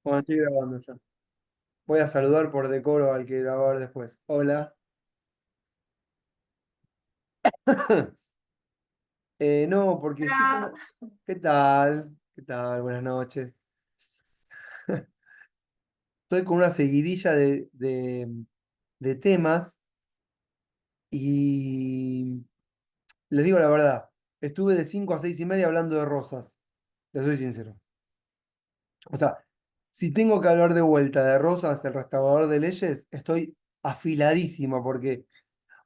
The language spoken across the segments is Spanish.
Bueno, estoy grabando ya. Voy a saludar por decoro al que grabar después. Hola. No, porque estoy Hola. como... ¿Qué tal? ¿Qué tal? Buenas noches. Estoy con una seguidilla de temas y les digo la verdad. Estuve de 5 a 6 y media hablando de rosas. Les soy sincero. O sea, si tengo que hablar de vuelta de rosas, el restaurador de leyes, estoy afiladísimo porque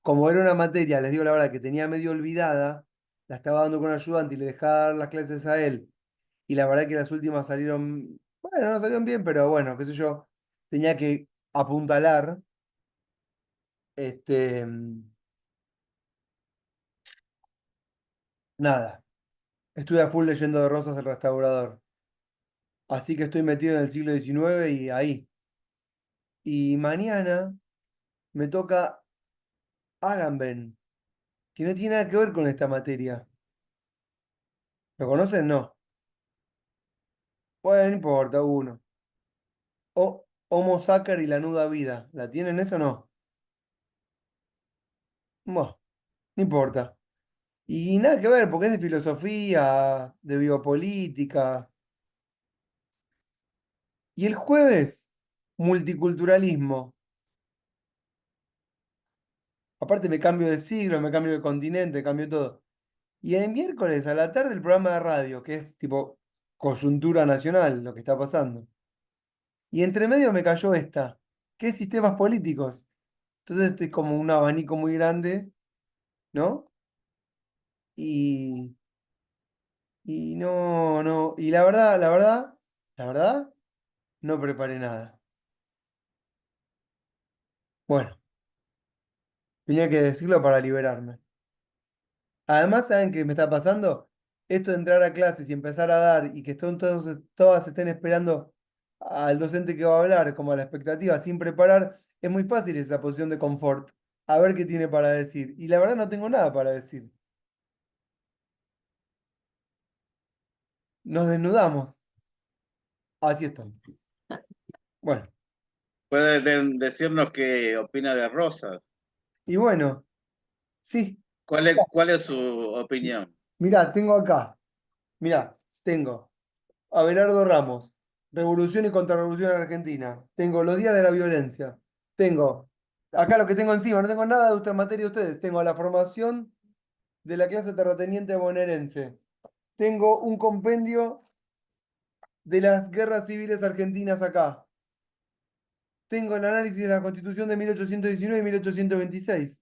como era una materia, les digo la verdad, que tenía medio olvidada, la estaba dando con un ayudante y le dejaba dar las clases a él. Y la verdad que las últimas salieron, bueno, no salieron bien, pero bueno, qué sé yo, tenía que apuntalar. Este, nada, estuve a full leyendo de Rosas el Restaurador. Así que estoy metido en el siglo XIX y ahí. Y mañana me toca Agamben, que no tiene nada que ver con esta materia. ¿Lo conocen? No. Bueno, no importa, uno. Homo Sacer y la nuda vida. ¿La tienen eso o no? Bueno, no importa. Y nada que ver, porque es de filosofía, de biopolítica. Y el jueves, multiculturalismo. Aparte me cambio de siglo, me cambio de continente, cambio todo. Y el miércoles a la tarde el programa de radio, que es tipo coyuntura nacional, lo que está pasando. Y entre medio me cayó esta, que es sistemas políticos. Entonces este es como un abanico muy grande, ¿no? Y no, y la verdad, no preparé nada. Bueno, tenía que decirlo para liberarme. Además, ¿saben qué me está pasando? Esto de entrar a clases y empezar a dar y que todas estén esperando al docente que va a hablar, como a la expectativa, sin preparar, es muy fácil esa posición de confort. A ver qué tiene para decir. Y la verdad no tengo nada para decir. Nos desnudamos. Así estoy. Bueno, ¿Puede decirnos qué opina de Rosas? y bueno, sí. ¿Cuál es su opinión? Mirá, tengo acá. Mirá, tengo. Abelardo Ramos, Revolución y Contrarrevolución en Argentina. Tengo Los días de la violencia. Tengo, acá lo que tengo encima, no tengo nada de vuestra materia de ustedes. Tengo la formación de la clase terrateniente bonaerense. Tengo un compendio de las guerras civiles argentinas acá. Tengo el análisis de la Constitución de 1819 y 1826.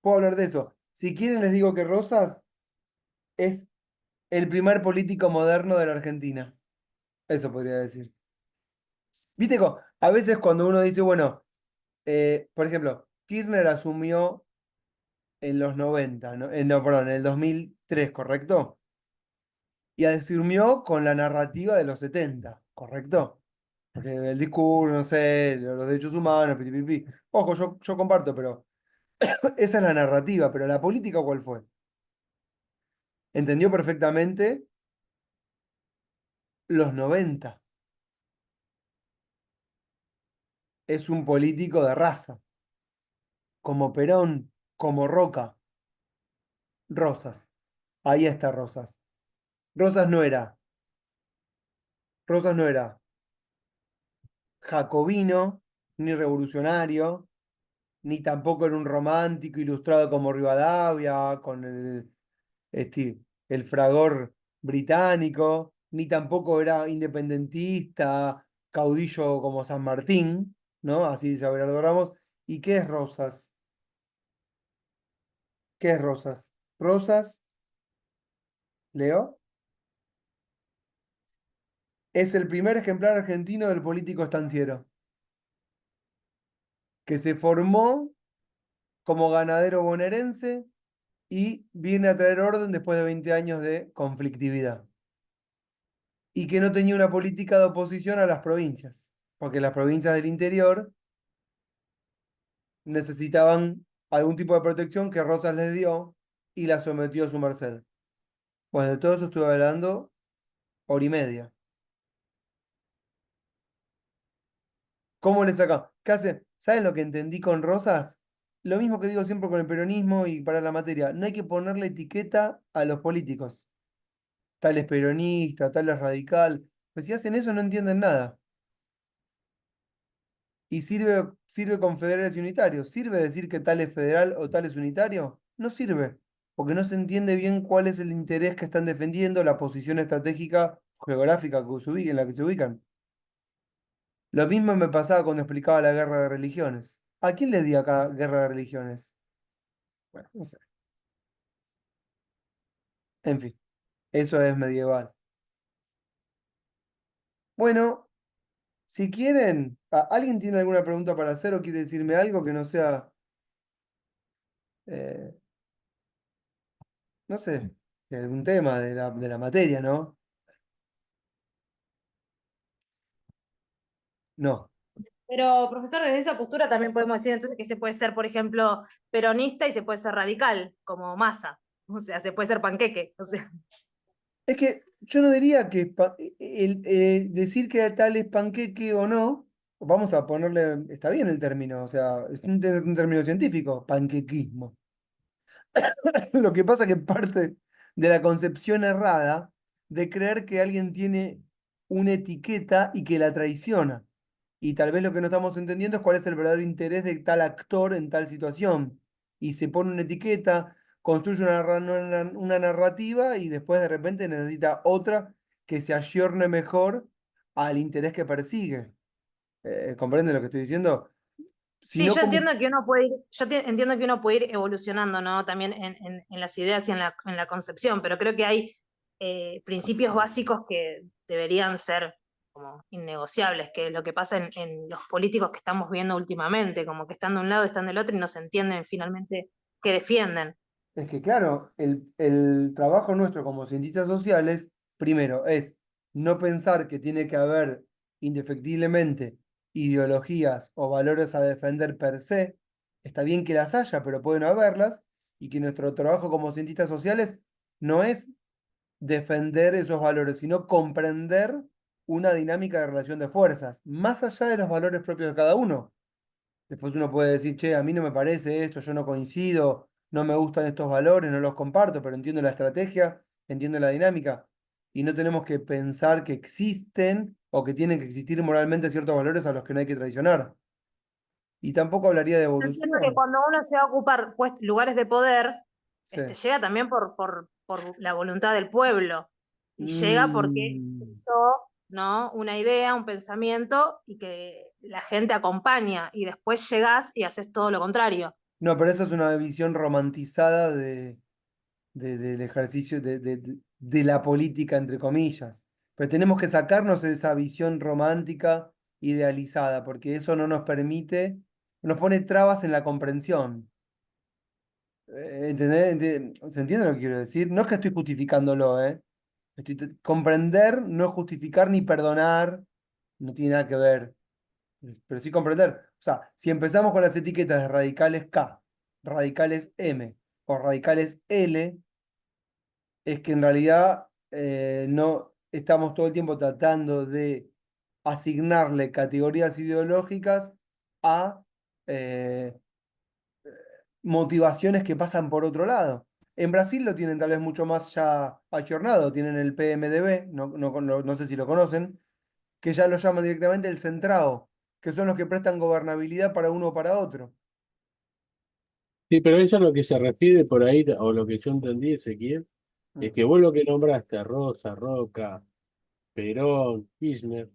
Puedo hablar de eso. Si quieren, les digo que Rosas es el primer político moderno de la Argentina. Eso podría decir. Viste, a veces cuando uno dice, bueno, por ejemplo, Kirchner asumió en los 90, ¿no? No, perdón, en el 2003, ¿correcto? Y asumió con la narrativa de los 70, ¿correcto? Porque el discurso, no sé, los derechos humanos, pi. Ojo, yo comparto, pero esa es la narrativa, pero la política, ¿cuál fue? Entendió perfectamente los 90. Es un político de raza, como Perón, como Roca, Rosas. Ahí está Rosas. Rosas no era, Rosas no era jacobino, ni revolucionario, ni tampoco era un romántico ilustrado como Rivadavia, con el fragor británico, ni tampoco era independentista, caudillo como San Martín, ¿no? Así dice Abelardo Ramos. ¿Y qué es Rosas? ¿Qué es Rosas? Rosas, Leo, es el primer ejemplar argentino del político estanciero, que se formó como ganadero bonaerense y viene a traer orden después de 20 años de conflictividad. Y que no tenía una política de oposición a las provincias, porque las provincias del interior necesitaban algún tipo de protección que Rosas les dio y la sometió a su merced. Pues de todo eso estuve hablando hora y media. ¿Cómo le saca? ¿Qué hace? ¿Saben lo que entendí con Rosas? Lo mismo que digo siempre con el peronismo y para la materia. No hay que ponerle etiqueta a los políticos. Tal es peronista, tal es radical. Pues si hacen eso no entienden nada. Y sirve con federales y unitarios. ¿Sirve decir que tal es federal o tal es unitario? No sirve, porque no se entiende bien cuál es el interés que están defendiendo, la posición estratégica geográfica en la que se ubican. Lo mismo me pasaba cuando explicaba la guerra de religiones. ¿A quién le di acá guerra de religiones? Bueno, no sé. En fin, eso es medieval. Bueno, si quieren, ¿alguien tiene alguna pregunta para hacer o quiere decirme algo que no sea, eh, no sé, de algún tema de la materia, ¿no? No. Pero, profesor, desde esa postura también podemos decir entonces que se puede ser, por ejemplo, peronista y se puede ser radical, como Massa. O sea, se puede ser panqueque. O sea, Es que yo no diría que decir que tal es panqueque o no, vamos a ponerle, está bien el término, o sea, es un término científico, panquequismo. Lo que pasa es que parte de la concepción errada de creer que alguien tiene una etiqueta y que la traiciona. Y tal vez lo que no estamos entendiendo es cuál es el verdadero interés de tal actor en tal situación. Y se pone una etiqueta, construye una narrativa y después de repente necesita otra que se ayorne mejor al interés que persigue. ¿Comprende lo que estoy diciendo? Si sí, no, yo como... entiendo que uno puede ir, entiendo que uno puede ir evolucionando, ¿no? También en las ideas y en la concepción, pero creo que hay principios básicos que deberían ser como innegociables, que es lo que pasa en los políticos que estamos viendo últimamente, como que están de un lado, están del otro y no se entienden finalmente qué defienden. Es que claro, el trabajo nuestro como cientistas sociales, primero, es no pensar que tiene que haber indefectiblemente ideologías o valores a defender per se. Está bien que las haya, pero pueden no haberlas, y que nuestro trabajo como cientistas sociales no es defender esos valores, sino comprender una dinámica de relación de fuerzas, más allá de los valores propios de cada uno. Después uno puede decir, che, a mí no me parece esto, yo no coincido, no me gustan estos valores, no los comparto, pero entiendo la estrategia, entiendo la dinámica. Y no tenemos que pensar que existen o que tienen que existir moralmente ciertos valores a los que no hay que traicionar. Y tampoco hablaría de Yo entiendo que evolución. cuando uno se va a ocupar lugares de poder, Sí. llega también por la voluntad del pueblo y llega porque Mm, expresó, ¿no? Una idea, un pensamiento y que la gente acompaña y después llegás y haces todo lo contrario. no, pero esa es una visión romantizada del ejercicio de la política, entre comillas. Pero tenemos que sacarnos de esa visión romántica, idealizada, porque eso no nos permite, nos pone trabas en la comprensión. ¿Entendés? ¿Se entiende lo que quiero decir? No es que estoy justificándolo, ¿eh? Comprender, no justificar ni perdonar, no tiene nada que ver, pero sí comprender. O sea, si empezamos con las etiquetas de radicales K, radicales M o radicales L, es que en realidad no estamos todo el tiempo tratando de asignarle categorías ideológicas a eh, motivaciones que pasan por otro lado. En Brasil lo tienen tal vez mucho más ya ayornado, tienen el PMDB, no sé si lo conocen, que ya lo llaman directamente el centrado, que son los que prestan gobernabilidad para uno o para otro. Sí, pero eso es lo que se refiere por ahí, o lo que yo entendí, Ezequiel, Mm. es que vos lo que nombraste, Rosa, Roca, Perón, Kirchner,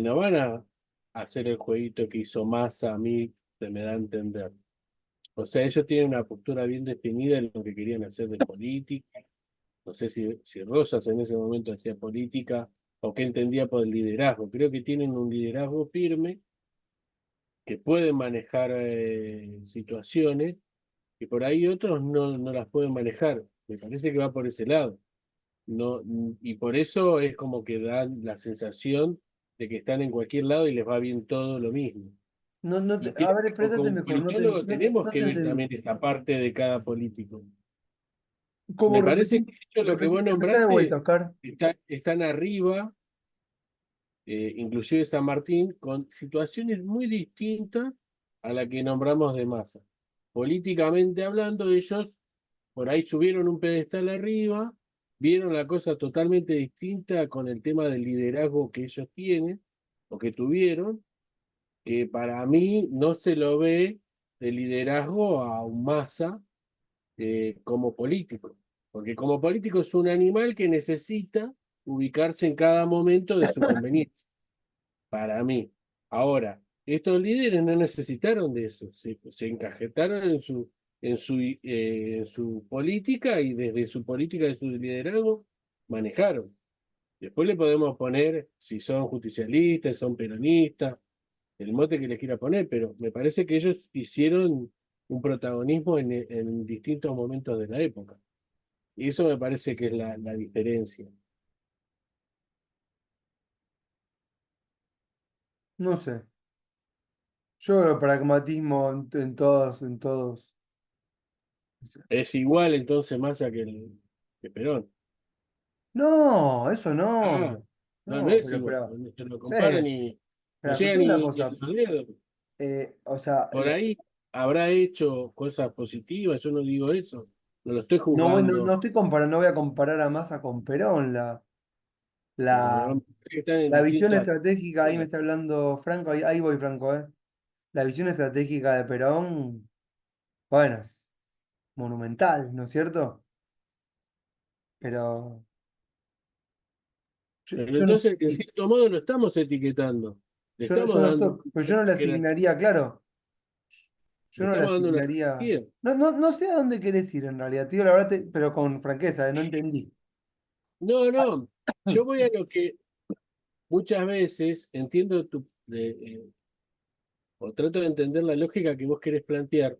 no van a hacer el jueguito que hizo Massa a mí, se me da a entender. O sea, ellos tienen una postura bien definida en lo que querían hacer de política. No sé si Rosas en ese momento hacía política o qué entendía por el liderazgo. Creo que tienen un liderazgo firme, que pueden manejar situaciones y por ahí otros no las pueden manejar. Me parece que va por ese lado. No, y por eso es como que dan la sensación de que están en cualquier lado y les va bien todo lo mismo. Y A creo ver, que exprésate como mejor, politólogos tenemos no que te ver entendí. también esta parte de cada político. ¿Cómo Me parece repetir? que ellos lo que vos Empezá de vuelta, nombraste Oscar. están arriba inclusive San Martín, con situaciones muy distintas a la que nombramos de Massa. Políticamente hablando, ellos por ahí subieron un pedestal arriba, vieron la cosa totalmente distinta con el tema del liderazgo que ellos tienen o que tuvieron, que para mí no se lo ve de liderazgo a un Massa como político, porque como político es un animal que necesita ubicarse en cada momento de su conveniencia, para mí. Ahora, estos líderes no necesitaron de eso, se encajetaron en su política y desde su política, de su liderazgo, manejaron. Después le podemos poner si son justicialistas, son peronistas, el mote que les quiera poner, pero me parece que ellos hicieron un protagonismo en distintos momentos de la época. Y eso me parece que es la diferencia. No sé. Yo veo pragmatismo en todos. O sea, Es igual entonces Massa que Perón. no, eso Ah, no. no, no No, es igual. pero, Se lo sí, comparan y no pero llega escuchame una ni a cosa. los dedos. O sea, Por ahí habrá hecho cosas positivas, yo no digo eso. No lo estoy no, no juzgando. estoy comparando, no voy a comparar a Massa con Perón. No, La, no, están en la visión distintas. estratégica, ahí me Bueno, está hablando Franco, ahí voy Franco, ¿eh? La visión estratégica de Perón, bueno, es monumental, ¿no es cierto? Pero pero yo no sé entonces, en si, cierto modo, lo estamos etiquetando. Le yo estamos no dando estoy, pero yo no le asignaría, claro, yo le no le estamos dando una asignaría. jerarquía. No sé a dónde querés ir en realidad, tío, la verdad, pero con franqueza, no entendí. No, Ah, no. Yo voy a lo que muchas veces entiendo o trato de entender la lógica que vos querés plantear,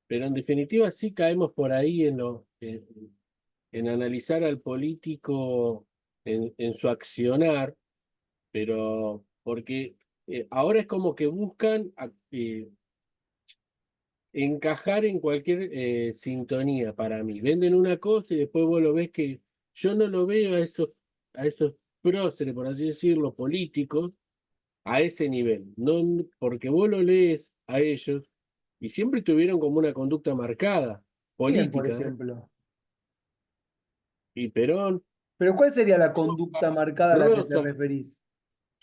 pero en definitiva sí caemos por ahí en analizar al político en su accionar, pero porque ahora es como que buscan encajar en cualquier sintonía para mí. Venden una cosa y después vos lo ves que yo no lo veo a esos próceres, por así decirlo, políticos, a ese nivel. No, porque vos lo lees a ellos y siempre tuvieron como una conducta marcada, Bien, por política, ¿eh? ejemplo. Y Perón, Pero ¿cuál sería la conducta marcada a la que te Rosa. referís?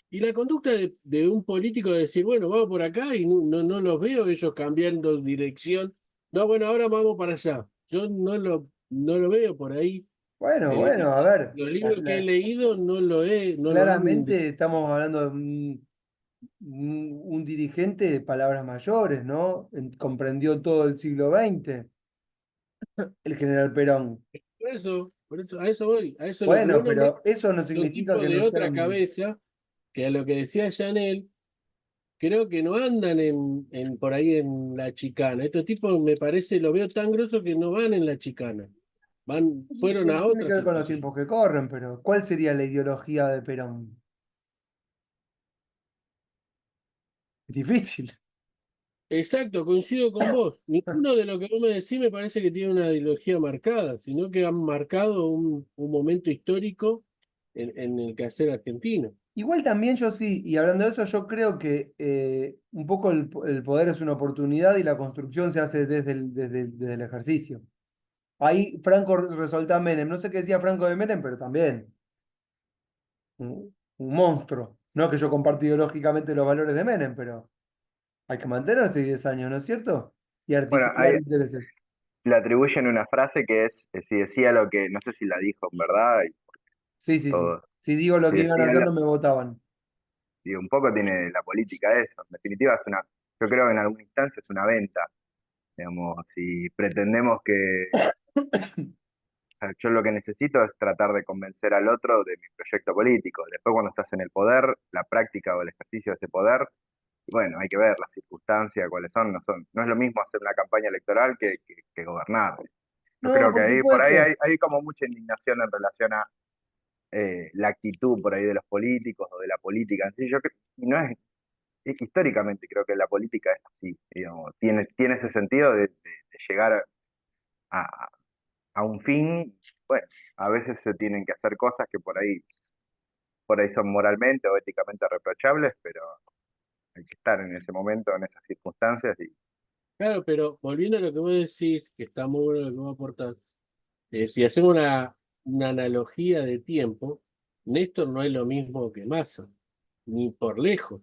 Y la conducta de un político de decir, bueno, vamos por acá y no los veo ellos cambiando dirección. No, bueno, ahora vamos para allá. Yo no lo veo por ahí. Bueno, El- bueno, a ver, los libros que he leído no lo han. claramente estamos hablando de un dirigente de palabras mayores, ¿no? Comprendió todo el siglo XX, el general Perón. Por eso, a eso voy. A eso lo que Bueno, vos nombrás pero eso no son significa tipos que de no otra sean. cabeza que a lo que decía Janel, creo que no andan por ahí en la chicana. Estos tipos me parece, lo veo tan grosso que no van en la chicana. Fueron a Tiene que otra ver con los situación. tiempos que corren, pero ¿cuál sería la ideología de Perón? Difícil. Exacto, coincido con vos. Ninguno de lo que vos me decís me parece que tiene una ideología marcada, sino que han marcado un momento histórico en el quehacer argentino. Igual también yo sí, y hablando de eso, yo creo que un poco el poder es una oportunidad y la construcción se hace desde el ejercicio. Ahí Franco resalta a Menem. No sé qué decía Franco de Menem, pero también un monstruo. No que yo comparto ideológicamente los valores de Menem, pero hay que mantenerse 10 años, ¿no es cierto? Y Bueno, articular ahí intereses. le atribuyen una frase que es, si decía lo que, no sé si la dijo en verdad, y Sí, sí, sí. todo, Si digo lo si que iban a decía, hacer, no me votaban. y un poco tiene la política eso, en definitiva yo creo que en alguna instancia es una venta, digamos, si pretendemos o sea, yo lo que necesito es tratar de convencer al otro de mi proyecto político, después cuando estás en el poder, la práctica o el ejercicio de ese poder, bueno, hay que ver las circunstancias, cuáles son, no es lo mismo hacer una campaña electoral que gobernar. Yo No, creo que por ahí, por ahí supuesto. hay como mucha indignación en relación a la actitud por ahí de los políticos o de la política en sí. Y no es que históricamente creo que la política es así, digamos, tiene ese sentido de llegar a, a un fin. Bueno, a veces se tienen que hacer cosas que por ahí por ahí son moralmente o éticamente reprochables, pero hay que estar en ese momento, en esas circunstancias. Y Claro, pero volviendo a lo que vos decís, que está muy bueno lo que vos aportás, si hacemos una analogía de tiempo, Néstor no es lo mismo que Massa, ni por lejos,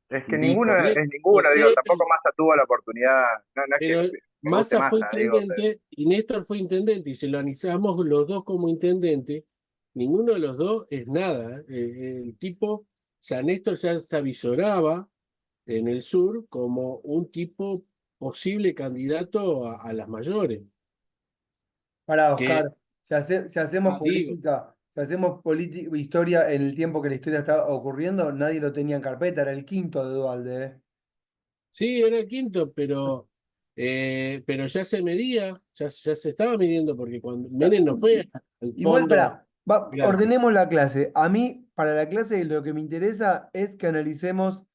es que ni ninguno por lejos. es No ninguno, digo, sé, tampoco Massa tuvo la oportunidad, no es que pero me guste Massa fue Massa, digo, intendente y Néstor fue intendente, y si lo analizamos los dos como intendente, ninguno de los dos es nada. El tipo, o sea, Néstor ya se avisoraba en el sur como un tipo posible candidato a las mayores. Para Que, Oscar, si hacemos digo, política, si hacemos historia en el tiempo que la historia está ocurriendo, nadie lo tenía en carpeta, era el quinto de Duhalde, ¿eh? sí, era el quinto, pero ya se medía, ya se estaba midiendo, porque cuando Menem no fue al Igual, fondo. para, Fíjate. ordenemos la clase. A mí, para la clase, lo que me interesa es que analicemos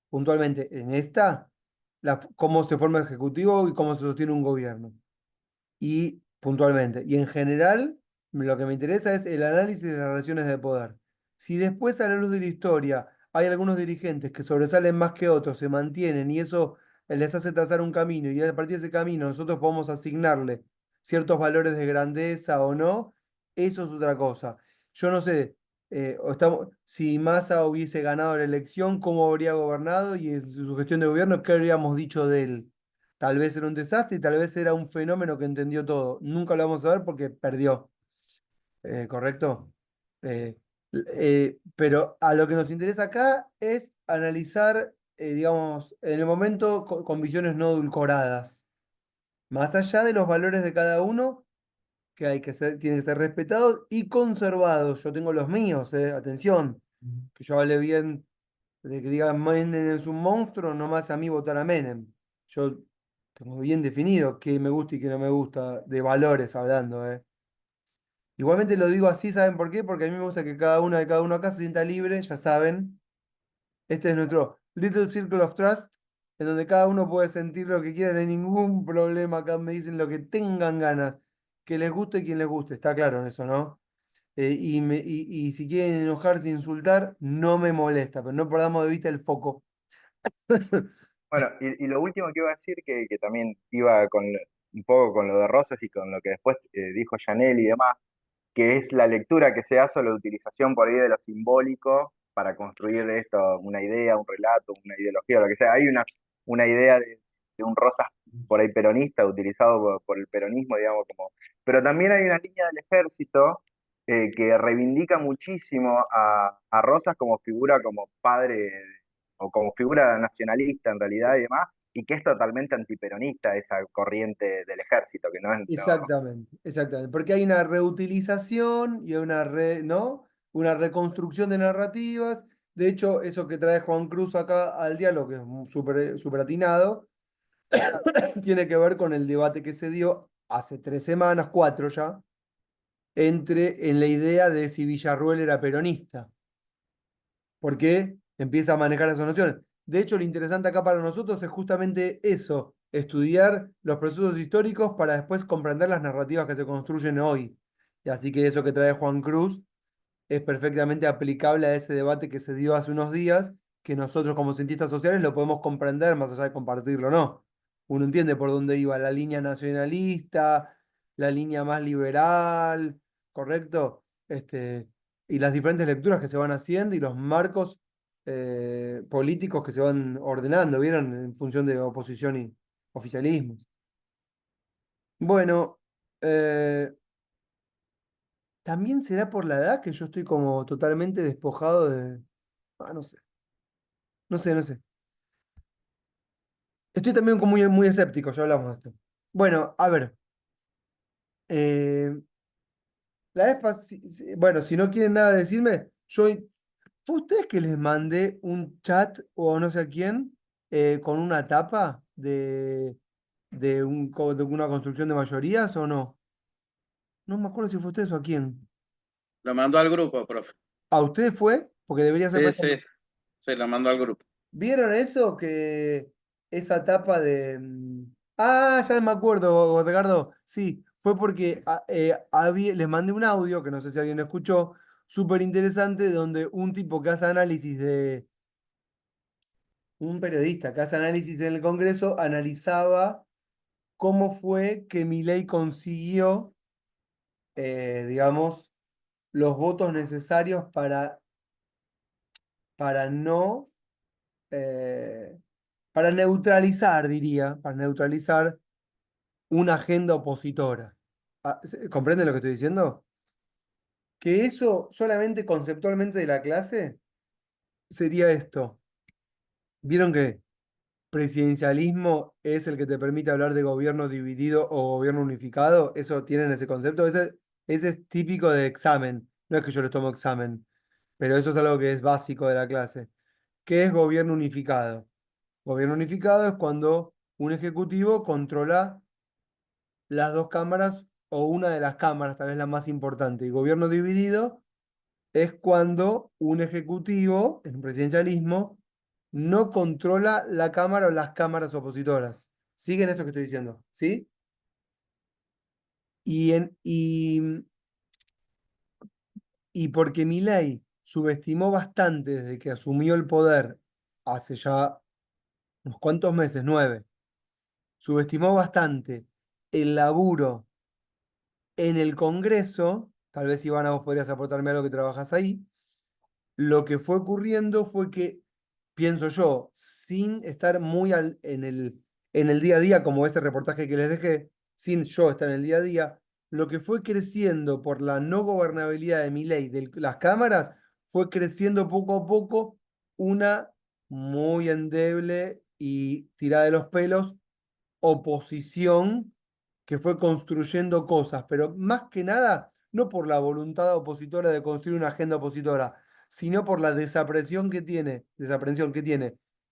puntualmente en esta cómo se forma el Ejecutivo y cómo se sostiene un gobierno. Y puntualmente. Y en general, lo que me interesa es el análisis de las relaciones de poder. Si después, a la luz de la historia, hay algunos dirigentes que sobresalen más que otros, se mantienen y eso les hace trazar un camino y a partir de ese camino nosotros podemos asignarle ciertos valores de grandeza o no, eso es otra cosa. Yo no sé, si Massa hubiese ganado la elección, cómo habría gobernado y en su gestión de gobierno, qué habríamos dicho de él. Tal vez era un desastre y tal vez era un fenómeno que entendió todo. Nunca lo vamos a ver porque perdió, ¿correcto? Eh, pero a lo que nos interesa acá es analizar, digamos, en el momento con visiones no edulcoradas. Más allá de los valores de cada uno, que tienen que ser respetados y conservados. Yo tengo los míos, atención, que yo hable bien de que digan Menem es un monstruo, no más a mí votar a Menem. Yo tengo bien definido qué me gusta y qué no me gusta, de valores hablando, ¿eh? Igualmente lo digo así, ¿saben por qué? Porque a mí me gusta que cada uno acá se sienta libre, ya saben. Este es nuestro Little Circle of Trust, en donde cada uno puede sentir lo que quiera, no hay ningún problema. Acá me dicen lo que tengan ganas, que les guste y quien les guste, está claro en eso, ¿no? Y si quieren enojarse, insultar, no me molesta, pero no perdamos de vista el foco. bueno, y lo último que iba a decir, que también iba con un poco con lo de Rosas y con lo que después dijo Janel y demás, que es la lectura que se hace o la utilización por ahí de lo simbólico para construir esto, una idea, un relato, una ideología, lo que sea. Hay una idea de un Rosas por ahí peronista, utilizado por el peronismo, digamos, como. Pero también hay una línea del ejército que reivindica muchísimo a Rosas como figura, como padre o como figura nacionalista en realidad y demás, y que es totalmente antiperonista esa corriente del ejército, que no es, Exactamente, exactamente. Porque hay una reutilización y ¿no? Una reconstrucción de narrativas. De hecho, eso que trae Juan Cruz acá al diálogo, que es súper súper atinado, tiene que ver con el debate que se dio hace 3 semanas, 4 ya, en la idea de si Villarruel era peronista. Porque empieza a manejar esas nociones. De hecho, lo interesante acá para nosotros es justamente eso, estudiar los procesos históricos para después comprender las narrativas que se construyen hoy. Y así que eso que trae Juan Cruz es perfectamente aplicable a ese debate que se dio hace unos días, que nosotros como cientistas sociales lo podemos comprender más allá de compartirlo o no. Uno entiende por dónde iba la línea nacionalista, la línea más liberal, ¿correcto? Y las diferentes lecturas que se van haciendo y los marcos políticos que se van ordenando, ¿vieron? En función de oposición y oficialismo. Bueno, también será por la edad que yo estoy como totalmente despojado de. Ah, no sé, no sé, no sé. Estoy también como muy, muy escéptico, ya hablamos de esto. Bueno, a ver. eh, la vez bueno, si no quieren nada decirme, ¿fue ustedes que les mandé un chat o no sé a quién con una tapa de una construcción de mayorías o no? No me acuerdo si fue ustedes o a quién. Lo mandó al grupo, profe. ¿A ustedes fue? Porque debería ser Sí, para. sí, se lo mandó al grupo. ¿Vieron eso? Que esa tapa de. Ah, ya me acuerdo, Edgardo. Sí, fue porque les mandé un audio, que no sé si alguien lo escuchó, súper interesante donde un tipo que hace análisis un periodista que hace análisis en el Congreso analizaba cómo fue que Milei consiguió, digamos, los votos necesarios para no, eh, para neutralizar, diría, para neutralizar una agenda opositora. Ah, ¿comprende lo que estoy diciendo? Que eso solamente conceptualmente de la clase sería esto. ¿Vieron que presidencialismo es el que te permite hablar de gobierno dividido o gobierno unificado? Eso tienen ese concepto. Ese es típico de examen. No es que yo les tomo examen, pero eso es algo que es básico de la clase. ¿Qué es gobierno unificado? Gobierno unificado es cuando un ejecutivo controla las dos cámaras o una de las cámaras, tal vez la más importante. Y gobierno dividido es cuando un ejecutivo, en un presidencialismo, no controla la cámara o las cámaras opositoras. ¿Siguen esto que estoy diciendo? ¿Sí? Y, y porque Milei subestimó bastante desde que asumió el poder hace ya unos cuantos meses, 9, subestimó bastante el laburo en el Congreso. Tal vez Ivana vos podrías aportarme algo que trabajas ahí. Lo que fue ocurriendo fue que, pienso yo, sin estar muy en el día a día, como ese reportaje que les dejé, sin yo estar en el día a día, lo que fue creciendo por la no gobernabilidad de Milei de las cámaras, fue creciendo poco a poco una muy endeble y tirada de los pelos oposición que fue construyendo cosas, pero más que nada, no por la voluntad opositora de construir una agenda opositora, sino por la desaprensión que tiene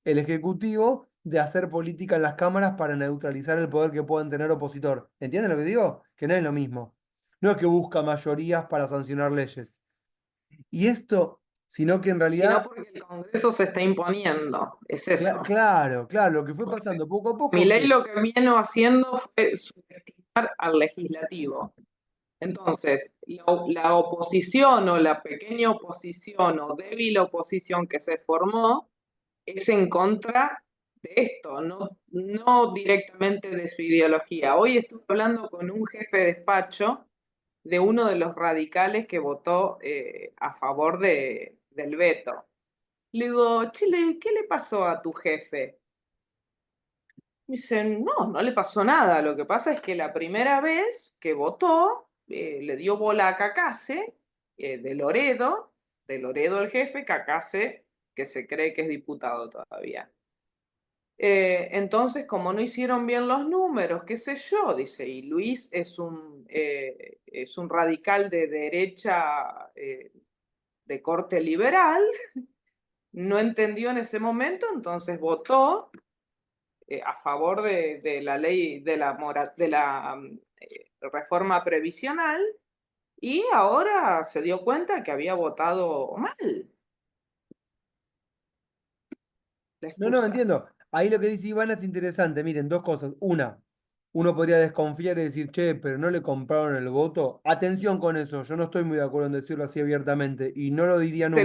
el Ejecutivo de hacer política en las cámaras para neutralizar el poder que puedan tener opositor. ¿Entienden lo que digo? Que no es lo mismo. No es que busca mayorías para sancionar leyes. Y esto, sino que en realidad, Sino porque el Congreso se está imponiendo, es eso. claro, claro, lo que fue Porque pasando poco a poco Milei que, lo que vino haciendo fue subestimar al legislativo. Entonces, la oposición o la pequeña oposición o débil oposición que se formó es en contra de esto, no directamente de su ideología. Hoy estuve hablando con un jefe de despacho de uno de los radicales que votó a favor del veto. Le digo, Chile, ¿qué le pasó a tu jefe? Me dicen, no le pasó nada. Lo que pasa es que la primera vez que votó, le dio bola a Cacase, de Loredo el jefe, Cacase, que se cree que es diputado todavía. Entonces, como no hicieron bien los números, qué sé yo, dice, y Luis es un radical de derecha de corte liberal, no entendió en ese momento, entonces votó a favor de la ley de la reforma previsional y ahora se dio cuenta que había votado mal la no, excusa. entiendo. Ahí lo que dice Ivana es interesante. Miren, dos cosas. Una, uno podría desconfiar y decir, che, pero no le compraron el voto. Atención con eso. Yo no estoy muy de acuerdo en decirlo así abiertamente y no lo diría nunca.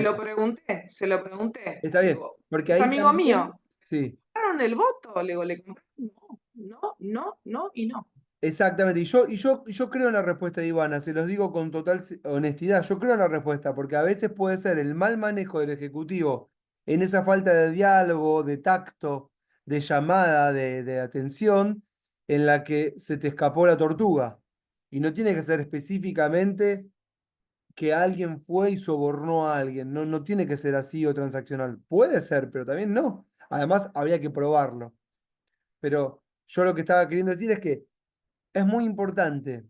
Se lo pregunté. Está bien, Digo, porque es ahí amigo también, mío. sí, ¿Compraron el voto? Le digo, le compraron. No y no. exactamente. Y yo creo en la respuesta de Ivana, se los digo con total honestidad. Yo creo en la respuesta, porque a veces puede ser el mal manejo del Ejecutivo en esa falta de diálogo, de tacto, de llamada, de atención, en la que se te escapó la tortuga. Y no tiene que ser específicamente que alguien fue y sobornó a alguien. No, no tiene que ser así o transaccional. Puede ser, pero también no. Además, habría que probarlo. Pero yo lo que estaba queriendo decir es que es muy importante.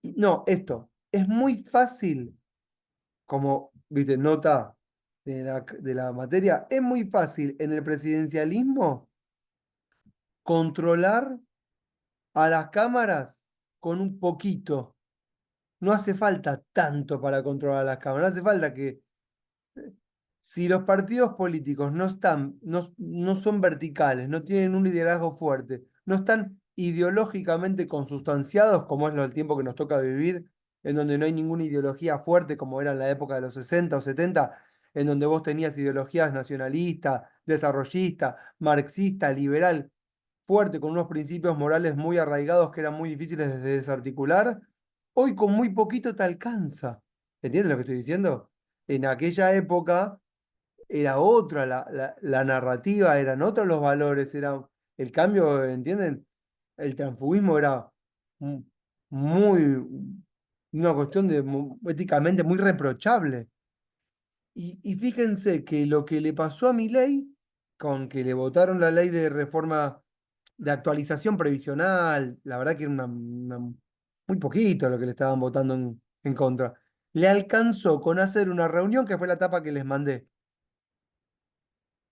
No, esto, es muy fácil, como, viste, nota de la materia, es muy fácil en el presidencialismo controlar a las cámaras con un poquito. No hace falta tanto para controlar a las cámaras, no hace falta que si los partidos políticos no son verticales, no tienen un liderazgo fuerte, no están ideológicamente consustanciados, como es lo del tiempo que nos toca vivir, en donde no hay ninguna ideología fuerte como era en la época de los 60 o 70, en donde vos tenías ideologías nacionalistas, desarrollistas, marxista, liberal, fuerte, con unos principios morales muy arraigados que eran muy difíciles de desarticular, hoy con muy poquito te alcanza. ¿Entiendes lo que estoy diciendo? En aquella época era otra la narrativa, eran otros los valores, era el cambio, ¿entienden? El transfugismo era mu- muy, una cuestión de éticamente muy reprochable. Y fíjense que lo que le pasó a Milei, con que le votaron la ley de reforma de actualización previsional, la verdad que era muy poquito lo que le estaban votando en contra, le alcanzó con hacer una reunión que fue la etapa que les mandé.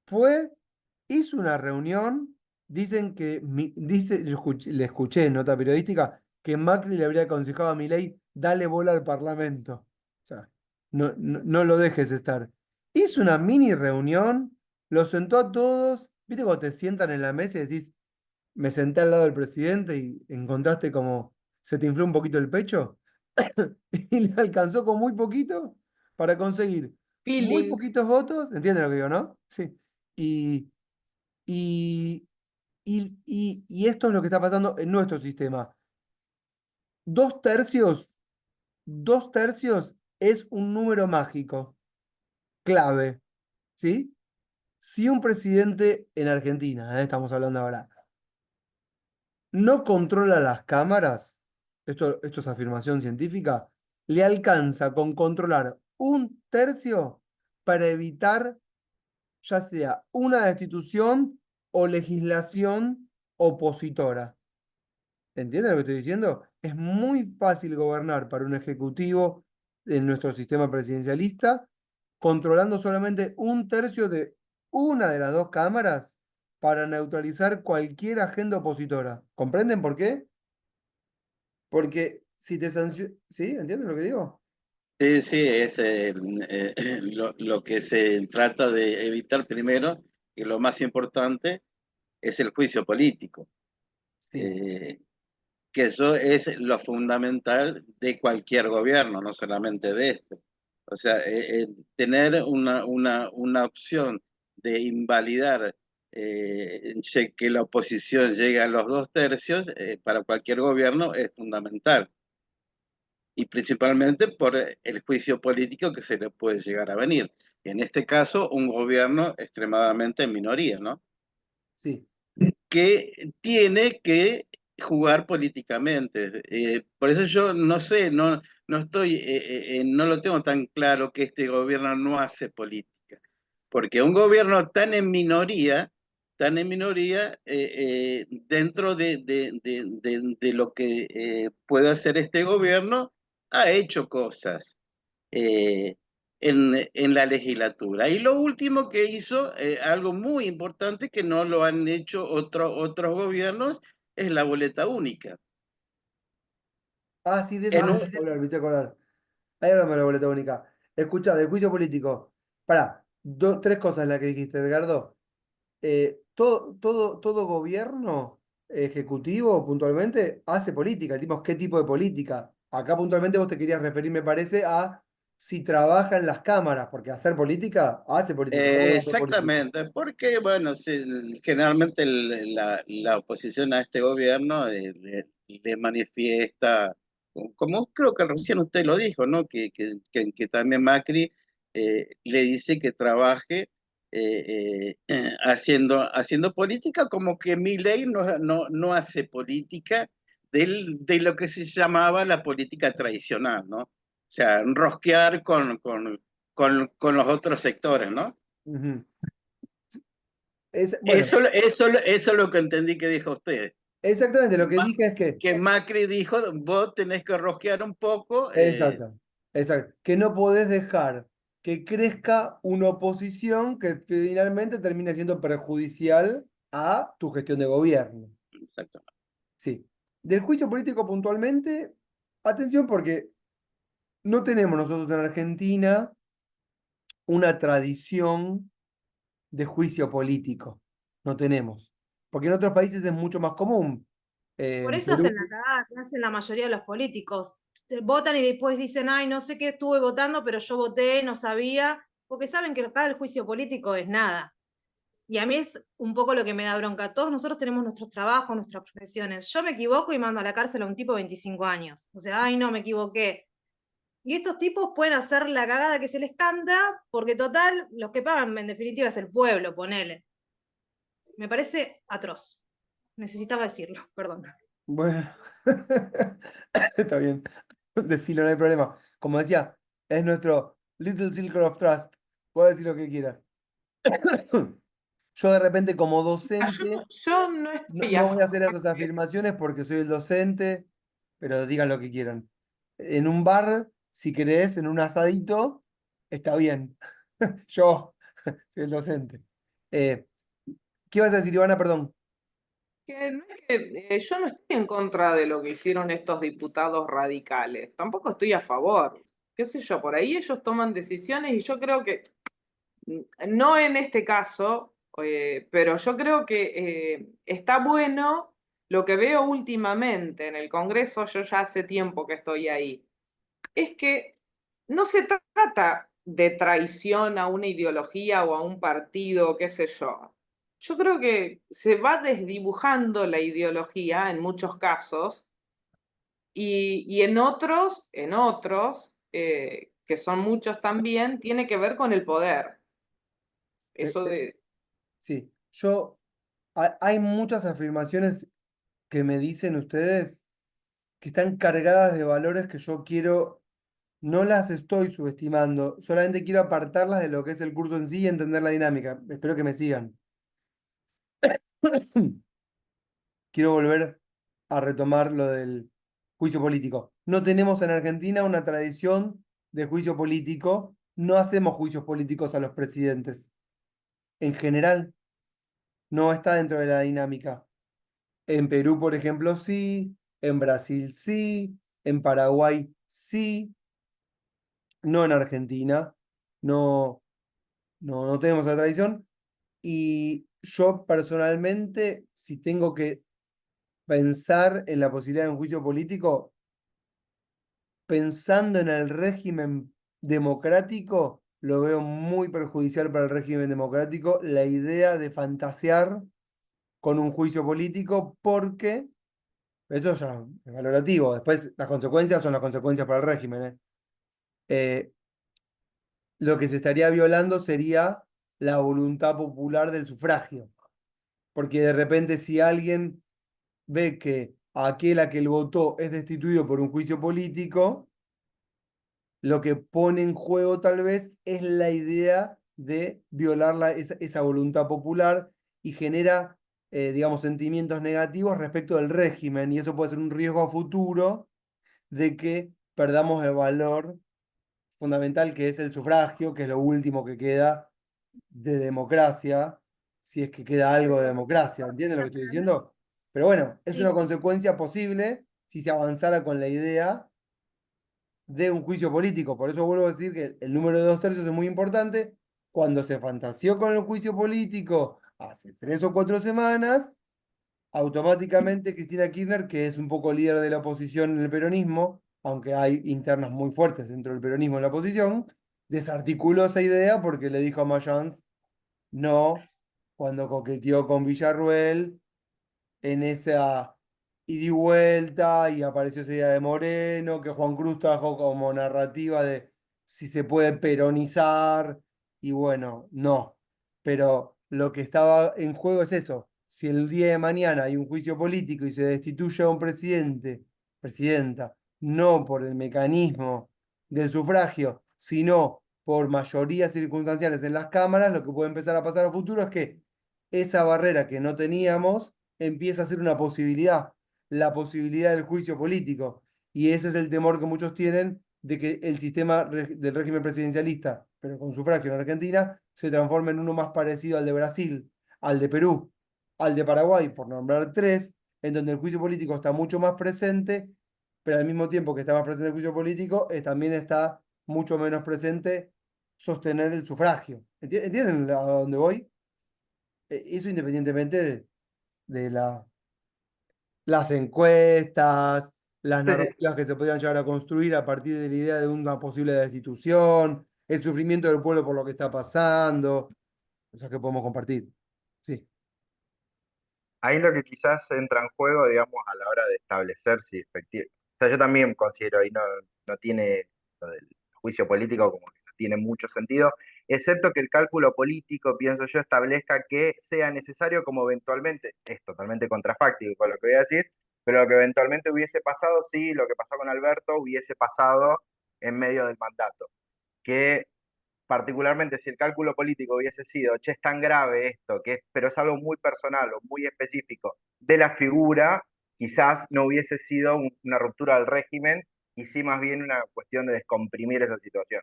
Fue, hizo una reunión, dicen que, dice, le escuché en nota periodística, que Macri le habría aconsejado a Milei, dale bola al Parlamento. O sea, no lo dejes estar. Hizo una mini reunión, los sentó a todos, viste cuando te sientan en la mesa y decís, me senté al lado del presidente y encontraste como se te infló un poquito el pecho, y le alcanzó con muy poquito para conseguir muy Feelings. poquitos votos, ¿entienden lo que digo, no? Sí. Y, y, y esto es lo que está pasando en nuestro sistema. Dos tercios, dos tercios es un número mágico, clave, ¿sí? Si un presidente en Argentina, estamos hablando ahora, no controla las cámaras, esto es afirmación científica, le alcanza con controlar un tercio para evitar ya sea una destitución o legislación opositora. ¿Entienden lo que estoy diciendo? Es muy fácil gobernar para un ejecutivo en nuestro sistema presidencialista, controlando solamente un tercio de una de las dos cámaras para neutralizar cualquier agenda opositora. ¿Comprenden por qué? Porque si te sancionan... ¿Sí? ¿Entienden lo que digo? Sí, sí, es lo que se trata de evitar primero, y lo más importante es el juicio político, Sí. eh, que eso es lo fundamental de cualquier gobierno, no solamente de este. O sea, tener una opción de invalidar que la oposición llegue a los dos tercios para cualquier gobierno es fundamental. Y principalmente por el juicio político que se le puede llegar a venir. En este caso, un gobierno extremadamente en minoría, ¿no? Sí. Que tiene que jugar políticamente. Por eso yo no sé, no estoy, no lo tengo tan claro que este gobierno no hace política. Porque un gobierno tan en minoría, dentro de lo que puede hacer este gobierno, ha hecho cosas eh, en la legislatura. Y lo último que hizo, algo muy importante que no lo han hecho otros gobiernos, es la boleta única. Ah, sí, de eso En me un, hiciste hablar, me hiciste acordar. Ahí hablamos de la boleta única. Escuchá, del juicio político. Pará, tres cosas las que dijiste, Edgardo. Todo gobierno ejecutivo puntualmente hace política. El tipo es qué tipo de política. Acá puntualmente vos te querías referir, me parece, a si trabaja en las cámaras, porque hacer política, hace política. ¿Cómo no hace política? exactamente, porque bueno, generalmente la oposición a este gobierno le manifiesta, como creo que recién usted lo dijo, ¿no? Que también Macri le dice que trabaje haciendo política, como que Milei no hace política de lo que se llamaba la política tradicional, ¿no? O sea, rosquear con los otros sectores, ¿no? Ujú. Bueno, Eso es lo que entendí que dijo usted. exactamente lo que Ma- dije es que que Macri dijo, vos tenés que rosquear un poco. exacto, exacto. Que no podés dejar que crezca una oposición que finalmente termine siendo perjudicial a tu gestión de gobierno. Exactamente. Sí. Del juicio político puntualmente, atención porque no tenemos nosotros en Argentina una tradición de juicio político. No tenemos. Porque en otros países es mucho más común. Por En eso hacen la Perú, cagada que hacen la mayoría de los políticos. Votan y después dicen, ay, no sé qué estuve votando, pero yo voté, no sabía, porque saben que acá el juicio político es nada. Y a mí es un poco lo que me da bronca. Todos nosotros tenemos nuestros trabajos, nuestras profesiones. Yo me equivoco y mando a la cárcel a un tipo de 25 años. O sea, ay, no, me equivoqué. Y estos tipos pueden hacer la cagada que se les canta, porque total, los que pagan en definitiva es el pueblo, ponele. Me parece atroz. Necesitaba decirlo, perdón. bueno, está bien, decirlo, no hay problema. Como decía, es nuestro Little Circle of Trust. Puedes decir lo que quieras. Yo de repente como docente Yo no no, estoy a no voy a hacer favor esas de afirmaciones porque soy el docente, pero digan lo que quieran. En un bar, si querés, en un asadito, está bien. Yo soy el docente. Eh, ¿Qué ibas a decir, Ivana? Perdón. que no es que yo no estoy en contra de lo que hicieron estos diputados radicales, tampoco estoy a favor. Qué sé yo, por ahí ellos toman decisiones y yo creo que, no en este caso, pero yo creo que está bueno lo que veo últimamente en el Congreso, yo ya hace tiempo que estoy ahí, es que no se trata de traición a una ideología o a un partido, qué sé yo. Yo creo que se va desdibujando la ideología en muchos casos y en otros, que son muchos también, tiene que ver con el poder. Eh, Eso eh, de, sí, hay muchas afirmaciones que me dicen ustedes que están cargadas de valores que yo quiero, no las estoy subestimando, solamente quiero apartarlas de lo que es el curso en sí y entender la dinámica. Espero que me sigan. Quiero volver a retomar lo del juicio político. No tenemos en Argentina una tradición de juicio político, no hacemos juicios políticos a los presidentes. En general, no está dentro de la dinámica. En Perú, por ejemplo, sí, en Brasil sí, en Paraguay sí, no en Argentina, no, no tenemos esa tradición. Y yo personalmente, si tengo que pensar en la posibilidad de un juicio político, pensando en el régimen democrático, lo veo muy perjudicial para el régimen democrático la idea de fantasear con un juicio político porque eso ya es valorativo. Después las consecuencias son las consecuencias para el régimen, ¿eh? Eh, lo que se estaría violando sería la voluntad popular del sufragio. Porque de repente si alguien ve que aquel a que él votó es destituido por un juicio político, lo que pone en juego tal vez es la idea de violar esa voluntad popular y genera, digamos, sentimientos negativos respecto del régimen y eso puede ser un riesgo a futuro de que perdamos el valor fundamental que es el sufragio, que es lo último que queda de democracia, si es que queda algo de democracia. ¿Entienden lo que estoy diciendo? Pero bueno, es una Sí, consecuencia posible si se avanzara con la idea de un juicio político. Por eso vuelvo a decir que el número de 2/3 es muy importante. Cuando se fantaseó con el juicio político hace 3 o 4 semanas, automáticamente Cristina Kirchner, que es un poco líder de la oposición en el peronismo, aunque hay internas muy fuertes dentro del peronismo en la oposición, desarticuló esa idea porque le dijo a Mayans no cuando coqueteó con Villarruel en esa ida y vuelta y apareció esa idea de Moreno, que Juan Cruz trajo como narrativa de si se puede peronizar y bueno, no. Pero lo que estaba en juego es eso. Si el día de mañana hay un juicio político y se destituye a un presidente, presidenta, no por el mecanismo del sufragio, sino por mayorías circunstanciales en las cámaras, lo que puede empezar a pasar a futuro es que esa barrera que no teníamos empieza a ser una posibilidad, la posibilidad del juicio político. Y ese es el temor que muchos tienen de que el sistema del régimen presidencialista, pero con sufragio en Argentina, se transforme en uno más parecido al de Brasil, al de Perú, al de Paraguay, por nombrar tres, en donde el juicio político está mucho más presente, pero al mismo tiempo que está más presente el juicio político, también está mucho menos presente sostener el sufragio. ¿Entienden a dónde voy? Eso independientemente de la las encuestas, las Sí, sí. narrativas que se podrían llegar a construir a partir de la idea de una posible destitución, el sufrimiento del pueblo por lo que está pasando, cosas que podemos compartir. Sí, Ahí lo que quizás entra en juego, digamos, a la hora de establecer si efectivamente. O sea, yo también considero ahí no tiene lo del juicio político como que no tiene mucho sentido, excepto que el cálculo político, pienso yo, establezca que sea necesario como eventualmente, es totalmente contrafáctico con lo que voy a decir, pero lo que eventualmente hubiese pasado, sí, lo que pasó con Alberto hubiese pasado en medio del mandato. Que particularmente si el cálculo político hubiese sido, che, es tan grave esto, pero es algo muy personal o muy específico de la figura, quizás no hubiese sido una ruptura del régimen y sí más bien una cuestión de descomprimir esa situación.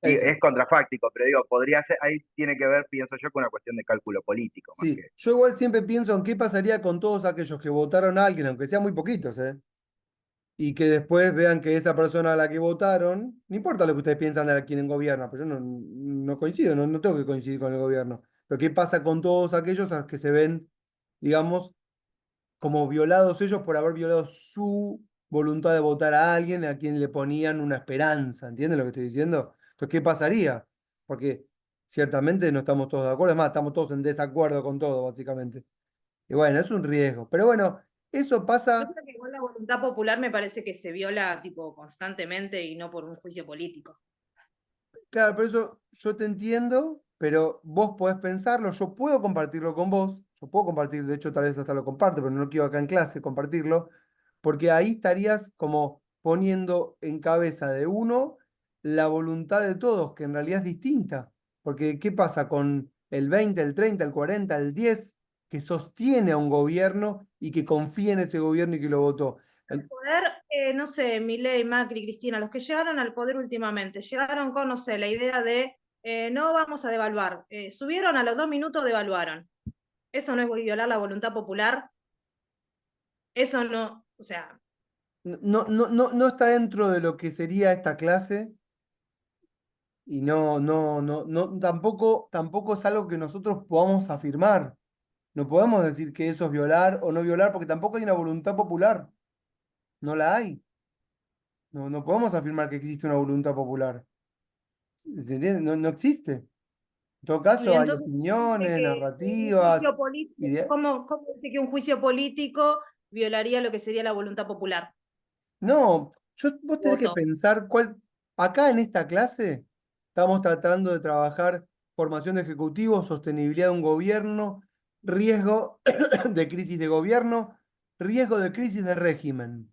Y eso. es contrafáctico, pero digo, podría ser, ahí tiene que ver, pienso yo, con una cuestión de cálculo político, más Sí, que. yo igual siempre pienso en qué pasaría con todos aquellos que votaron a alguien, aunque sean muy poquitos, y que después vean que esa persona a la que votaron, no importa lo que ustedes piensan de quien gobierna, pero yo no coincido, no tengo que coincidir con el gobierno. Pero ¿qué pasa con todos aquellos a los que se ven, digamos, como violados ellos por haber violado su voluntad de votar a alguien a quien le ponían una esperanza? ¿Entienden lo que estoy diciendo? Entonces, ¿qué pasaría? Porque ciertamente no estamos todos de acuerdo, es más, estamos todos en desacuerdo con todo, básicamente. Y bueno, es un riesgo. Pero bueno, eso Yo pasa. creo que igual la voluntad popular me parece que se viola tipo constantemente y no por un juicio político. Claro, por eso yo te entiendo, pero vos podés pensarlo, yo puedo compartirlo con vos, yo puedo compartir, de hecho tal vez hasta lo comparto, pero no quiero acá en clase compartirlo, porque ahí estarías como poniendo en cabeza de uno la voluntad de todos, que en realidad es distinta, porque ¿qué pasa con el 20, el 30, el 40, el 10 que sostiene a un gobierno y que confía en ese gobierno y que lo votó? Poder, no sé, Milei, Macri, Cristina, los que llegaron al poder últimamente, llegaron con, no sé, la idea de no vamos a devaluar. Subieron a los 2 minutos, devaluaron. Eso no es violar la voluntad popular. Eso no, o sea, No está dentro de lo que sería esta clase. Y tampoco es algo que nosotros podamos afirmar. No podemos decir que eso es violar o no violar, porque tampoco hay una voluntad popular. No la hay. No podemos afirmar que existe una voluntad popular. ¿Entiendes? No existe. En todo y caso, hay entonces dice opiniones, que un narrativas. juicio político, ¿cómo dice que un juicio político violaría lo que sería la voluntad popular? No, vos tenés que Voto. pensar cuál. Acá en esta clase estamos tratando de trabajar formación de ejecutivos, sostenibilidad de un gobierno, riesgo de crisis de gobierno, riesgo de crisis de régimen.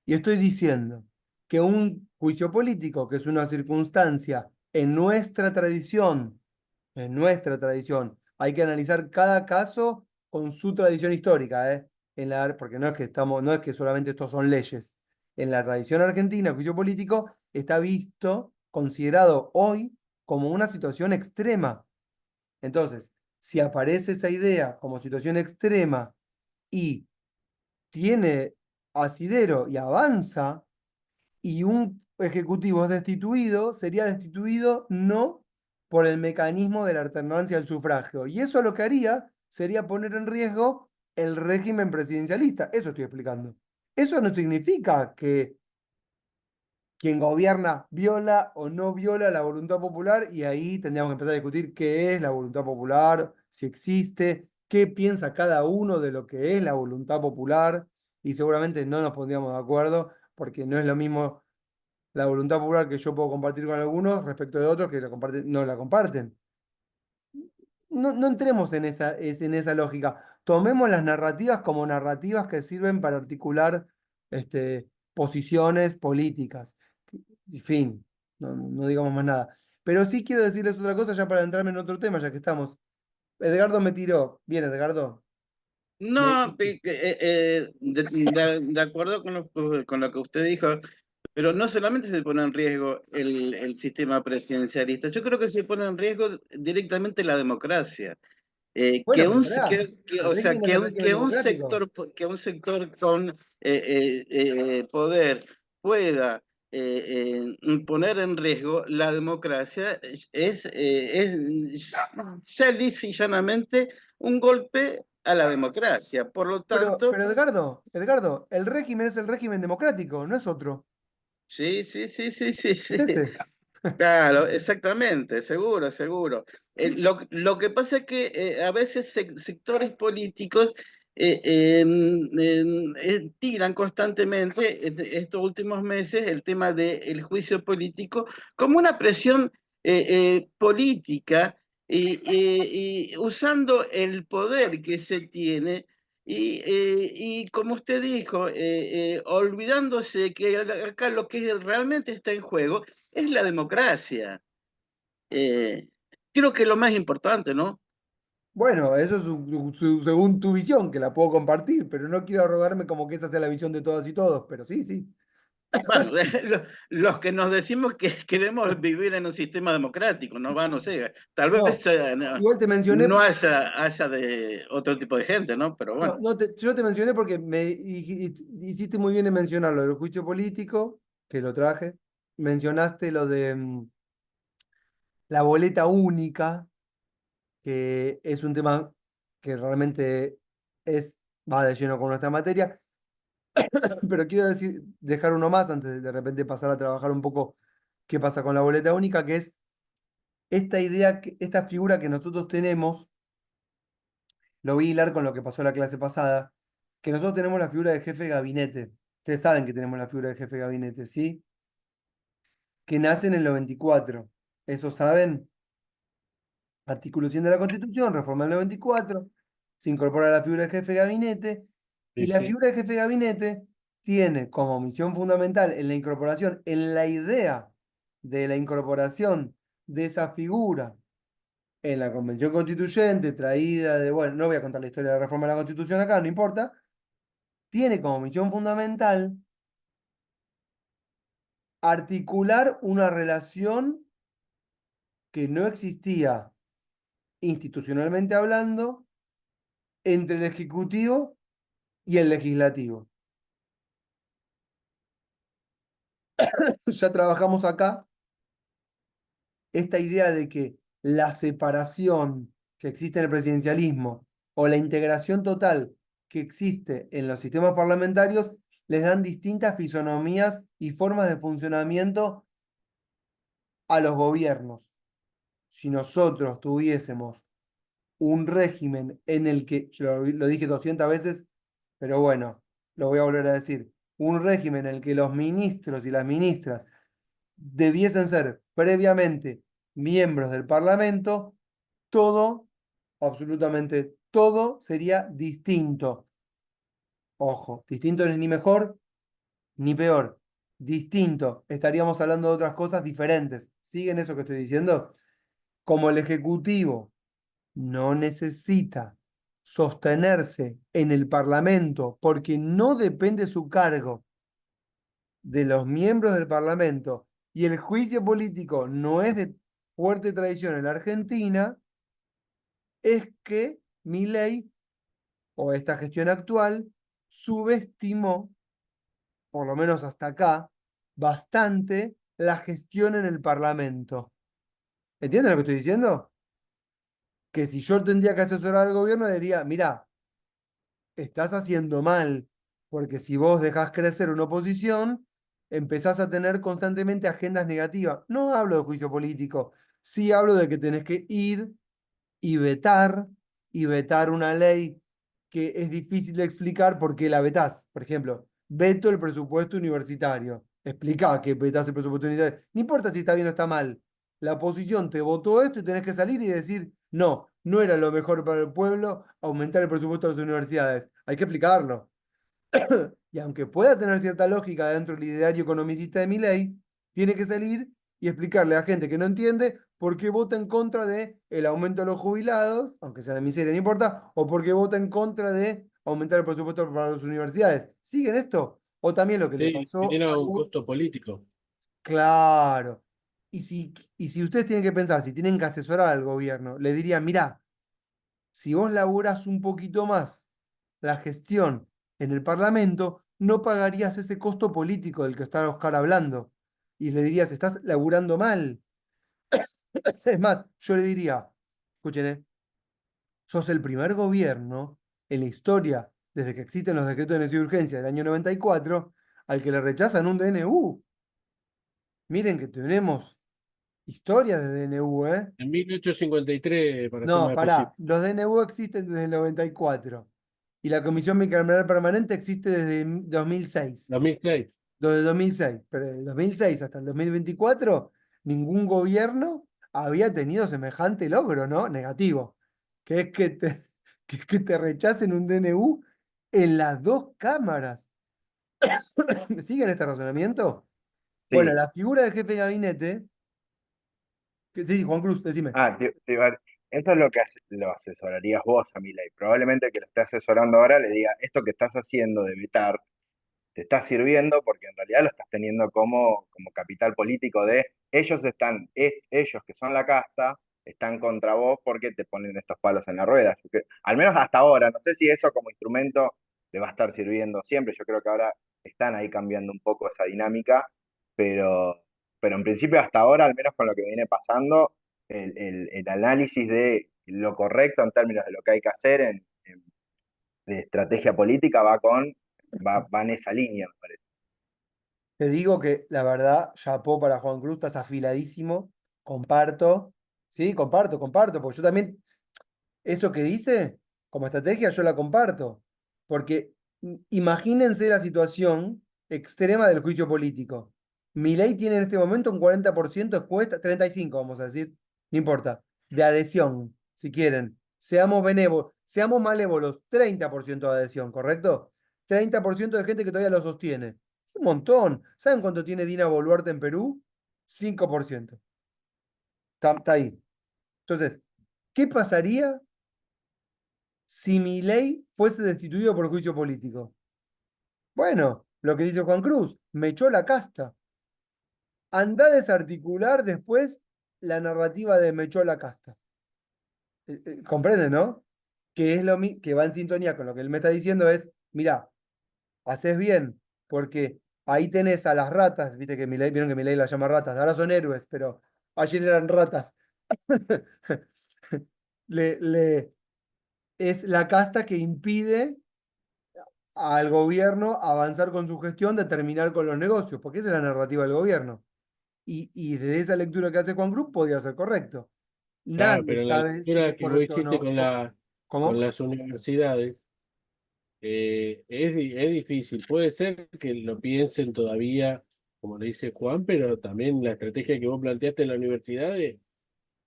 Y estoy diciendo que un juicio político, que es una circunstancia en nuestra tradición, hay que analizar cada caso con su tradición histórica, ¿eh? Porque no es que solamente estos son leyes. En la tradición argentina, el juicio político está visto, considerado hoy como una situación extrema. Entonces, si aparece esa idea como situación extrema y tiene asidero y avanza, y un ejecutivo es destituido, sería destituido no por el mecanismo de la alternancia del sufragio. Y eso lo que haría sería poner en riesgo el régimen presidencialista. Eso estoy explicando. Eso no significa que quien gobierna viola o no viola la voluntad popular y ahí tendríamos que empezar a discutir qué es la voluntad popular, si existe, qué piensa cada uno de lo que es la voluntad popular y seguramente no nos pondríamos de acuerdo porque no es lo mismo la voluntad popular que yo puedo compartir con algunos respecto de otros que no la comparten. No entremos en esa lógica. Tomemos las narrativas como narrativas que sirven para articular posiciones políticas. Y fin, no digamos más nada. Pero sí quiero decirles otra cosa ya para entrarme en otro tema, ya que estamos. Edgardo me tiró. Bien, Edgardo. Me- No, de acuerdo con lo que usted dijo, pero no solamente se pone en riesgo el sistema presidencialista, yo creo que se pone en riesgo directamente la democracia. Bueno, pero pará. O sea, ¿Régimen es el régimen democrático? que un sector con poder pueda poner en riesgo la democracia es ya lisa y llanamente un golpe a la democracia. Por lo tanto, Pero Edgardo, el régimen es el régimen democrático, no es otro. sí, sí, sí, sí, sí, Es sí. ese. Claro, exactamente, seguro, seguro. Sí. Lo que pasa es que a veces sectores políticos tiran constantemente estos últimos meses el tema del juicio político como una presión política y usando el poder que se tiene. Y como usted dijo, olvidándose que acá lo que realmente está en juego es la democracia. Eh, Creo que es lo más importante, ¿no? Bueno, eso es según tu visión, que la puedo compartir, pero no quiero arrogarme como que esa sea la visión de todas y todos, pero sí, sí. Bueno, los que nos decimos que queremos vivir en un sistema democrático, no va, no sé, tal vez No, igual te mencioné, no haya de otro tipo de gente, ¿no? Pero no, bueno, yo te mencioné porque hiciste muy bien en mencionarlo, el juicio político, que lo traje, mencionaste lo de la boleta única, que es un tema que realmente va de lleno con nuestra materia, pero quiero dejar uno más antes de repente pasar a trabajar un poco qué pasa con la boleta única, que es esta idea, esta figura que nosotros tenemos, lo voy a hilar con lo que pasó la clase pasada, que nosotros tenemos la figura del jefe de gabinete. Ustedes saben que tenemos la figura del jefe de gabinete, ¿sí? Que nace en el 94. ¿Eso saben? Artículo 100 de la Constitución, reforma del 94, se incorpora la figura del jefe de gabinete, y Sí, la sí. figura del jefe de gabinete tiene como misión fundamental en la incorporación, en la idea de la incorporación de esa figura en la Convención Constituyente, traída de, bueno, no voy a contar la historia de la reforma de la Constitución acá, no importa, tiene como misión fundamental articular una relación que no existía institucionalmente hablando entre el Ejecutivo y el Legislativo. Ya trabajamos acá esta idea de que la separación que existe en el presidencialismo o la integración total que existe en los sistemas parlamentarios les dan distintas fisonomías y formas de funcionamiento a los gobiernos. Si nosotros tuviésemos un régimen en el que, yo lo dije 200 veces, pero bueno, lo voy a volver a decir, un régimen en el que los ministros y las ministras debiesen ser previamente miembros del Parlamento, todo, absolutamente todo sería distinto. Ojo, distinto no es ni mejor ni peor. Distinto. Estaríamos hablando de otras cosas diferentes. ¿Siguen eso que estoy diciendo? Como el Ejecutivo no necesita sostenerse en el Parlamento porque no depende su cargo de los miembros del Parlamento y el juicio político no es de fuerte tradición en la Argentina, es que Milei o esta gestión actual subestimó, por lo menos hasta acá, bastante la gestión en el Parlamento. ¿Entienden lo que estoy diciendo? Que si yo tendría que asesorar al gobierno, diría, mira, estás haciendo mal, porque si vos dejás crecer una oposición, empezás a tener constantemente agendas negativas. No hablo de juicio político, sí hablo de que tenés que ir y vetar, y vetar una ley que es difícil de explicar por qué la vetás. Por ejemplo, veto el presupuesto universitario. Explica que vetás el presupuesto universitario. No importa si está bien o está mal. La oposición te votó esto y tenés que salir y decir, no, no era lo mejor para el pueblo aumentar el presupuesto de las universidades. Hay que explicarlo. Y aunque pueda tener cierta lógica dentro del ideario economicista de mi ley, tiene que salir y explicarle a gente que no entiende por qué vota en contra de el aumento de los jubilados, aunque sea la miseria, no importa, o por qué vota en contra de aumentar el presupuesto para las universidades. ¿Siguen esto? O también lo que le Sí, pasó genera al... un costo político. Claro. Y si ustedes tienen que pensar, si tienen que asesorar al gobierno, le dirían, mira, si vos laburás un poquito más la gestión en el Parlamento, no pagarías ese costo político del que está Oscar hablando. Y le dirías, estás laburando mal. Es más, yo le diría, escuchen, sos el primer gobierno en la historia, desde que existen los decretos de necesidad y urgencia del año 94, al que le rechazan un DNU. Miren que tenemos historia de DNU, ¿eh? En 1853, para ser No, más pará, específico. los DNU existen desde el 94 y la Comisión Bicameral Permanente existe desde 2006. 2006. Desde 2006, pero desde el 2006 hasta el 2024, ningún gobierno había tenido semejante logro, ¿no? Negativo, que es que te, que es que te rechacen un DNU en las dos cámaras. ¿Me siguen este razonamiento? Bueno, Sí. la figura del jefe de gabinete, sí, Juan Cruz, decime. Eso es lo que lo asesorarías vos a Milei. Probablemente el que lo esté asesorando ahora le diga, esto que estás haciendo de vetar te está sirviendo porque en realidad lo estás teniendo como capital político de ellos que son la casta, están contra vos porque te ponen estos palos en la rueda. Al menos hasta ahora, no sé si eso como instrumento le va a estar sirviendo siempre. Yo creo que ahora están ahí cambiando un poco esa dinámica, pero, pero en principio hasta ahora, al menos con lo que viene pasando, el análisis de lo correcto en términos de lo que hay que hacer de estrategia política va en esa línea, me parece. Te digo que la verdad, chapó para Juan Cruz, estás afiladísimo, comparto, sí, comparto, porque yo también, eso que dice, como estrategia, yo la comparto, porque imagínense la situación extrema del juicio político. Milei tiene en este momento un 40% de encuesta, 35 vamos a decir, no importa, de adhesión, si quieren. Seamos benévolos, seamos malévolos, 30% de adhesión, ¿correcto? 30% de gente que todavía lo sostiene. Es un montón. ¿Saben cuánto tiene Dina Boluarte en Perú? 5%. Está ahí. Entonces, ¿qué pasaría si Milei fuese destituido por juicio político? Bueno, lo que dice Juan Cruz, me echó la casta. Anda a desarticular después la narrativa de me echó la casta. ¿Comprenden, no? Que es que va en sintonía con lo que él me está diciendo es, mira, haces bien, porque ahí tenés a las ratas, viste que Milei, vieron que Milei las llama ratas, ahora son héroes, pero ayer eran ratas. Le, es la casta que impide al gobierno avanzar con su gestión, de terminar con los negocios, porque esa es la narrativa del gobierno. Y de esa lectura que hace Juan Cruz podía ser correcto. Claro, Nadie pero la sabe si es lectura que vos correcto o hiciste no. con con ¿Cómo? las universidades es difícil. Puede ser que lo piensen todavía, como le dice Juan, pero también la estrategia que vos planteaste en la universidad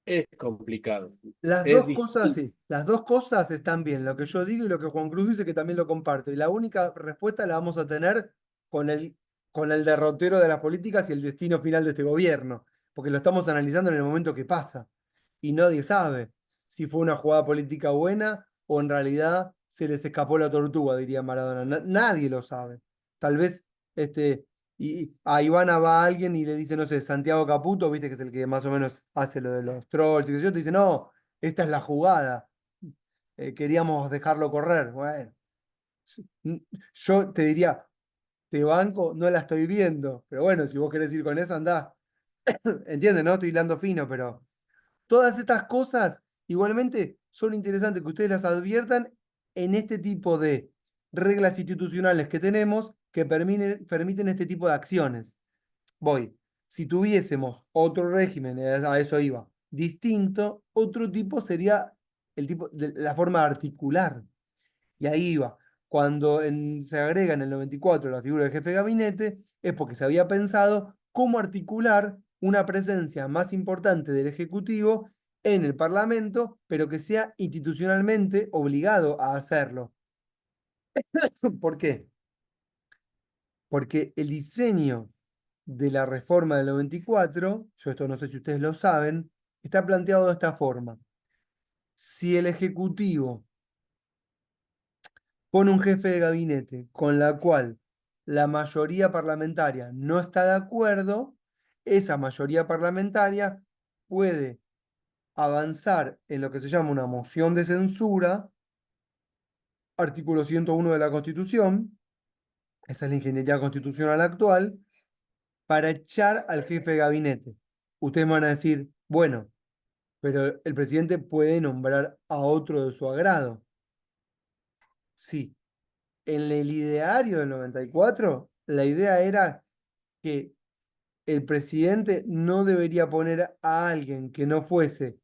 es complicado. Las Es dos cosas, distinto. sí, las dos cosas están bien, lo que yo digo y lo que Juan Cruz dice, que también lo comparto. Y la única respuesta la vamos a tener con con el derrotero de las políticas y el destino final de este gobierno, porque lo estamos analizando en el momento que pasa. Y nadie sabe si fue una jugada política buena o en realidad se les escapó la tortuga, diría Maradona. Nadie lo sabe. Tal vez y a Ivana va alguien y le dice, no sé, Santiago Caputo, viste que es el que más o menos hace lo de los trolls, y que yo te dice, no, esta es la jugada, queríamos dejarlo correr. Bueno, yo te diría, te banco, no la estoy viendo, pero bueno, si vos querés ir con eso, andá. ¿Entiendes, no? Estoy hilando fino, pero todas estas cosas igualmente son interesantes que ustedes las adviertan en este tipo de reglas institucionales que tenemos que permiten este tipo de acciones. Voy. Si tuviésemos otro régimen, a eso iba, distinto, otro tipo sería el tipo de la forma de articular. Y ahí iba. Cuando se agrega en el 94 la figura del jefe de gabinete, es porque se había pensado cómo articular una presencia más importante del Ejecutivo en el Parlamento, pero que sea institucionalmente obligado a hacerlo. ¿Por qué? Porque el diseño de la reforma del 94, yo esto no sé si ustedes lo saben, está planteado de esta forma. Si el Ejecutivo pone un jefe de gabinete con la cual la mayoría parlamentaria no está de acuerdo, esa mayoría parlamentaria puede avanzar en lo que se llama una moción de censura, artículo 101 de la Constitución, esa es la ingeniería constitucional actual, para echar al jefe de gabinete. Ustedes me van a decir, bueno, pero el presidente puede nombrar a otro de su agrado. Sí. En el ideario del 94, la idea era que el presidente no debería poner a alguien que no fuese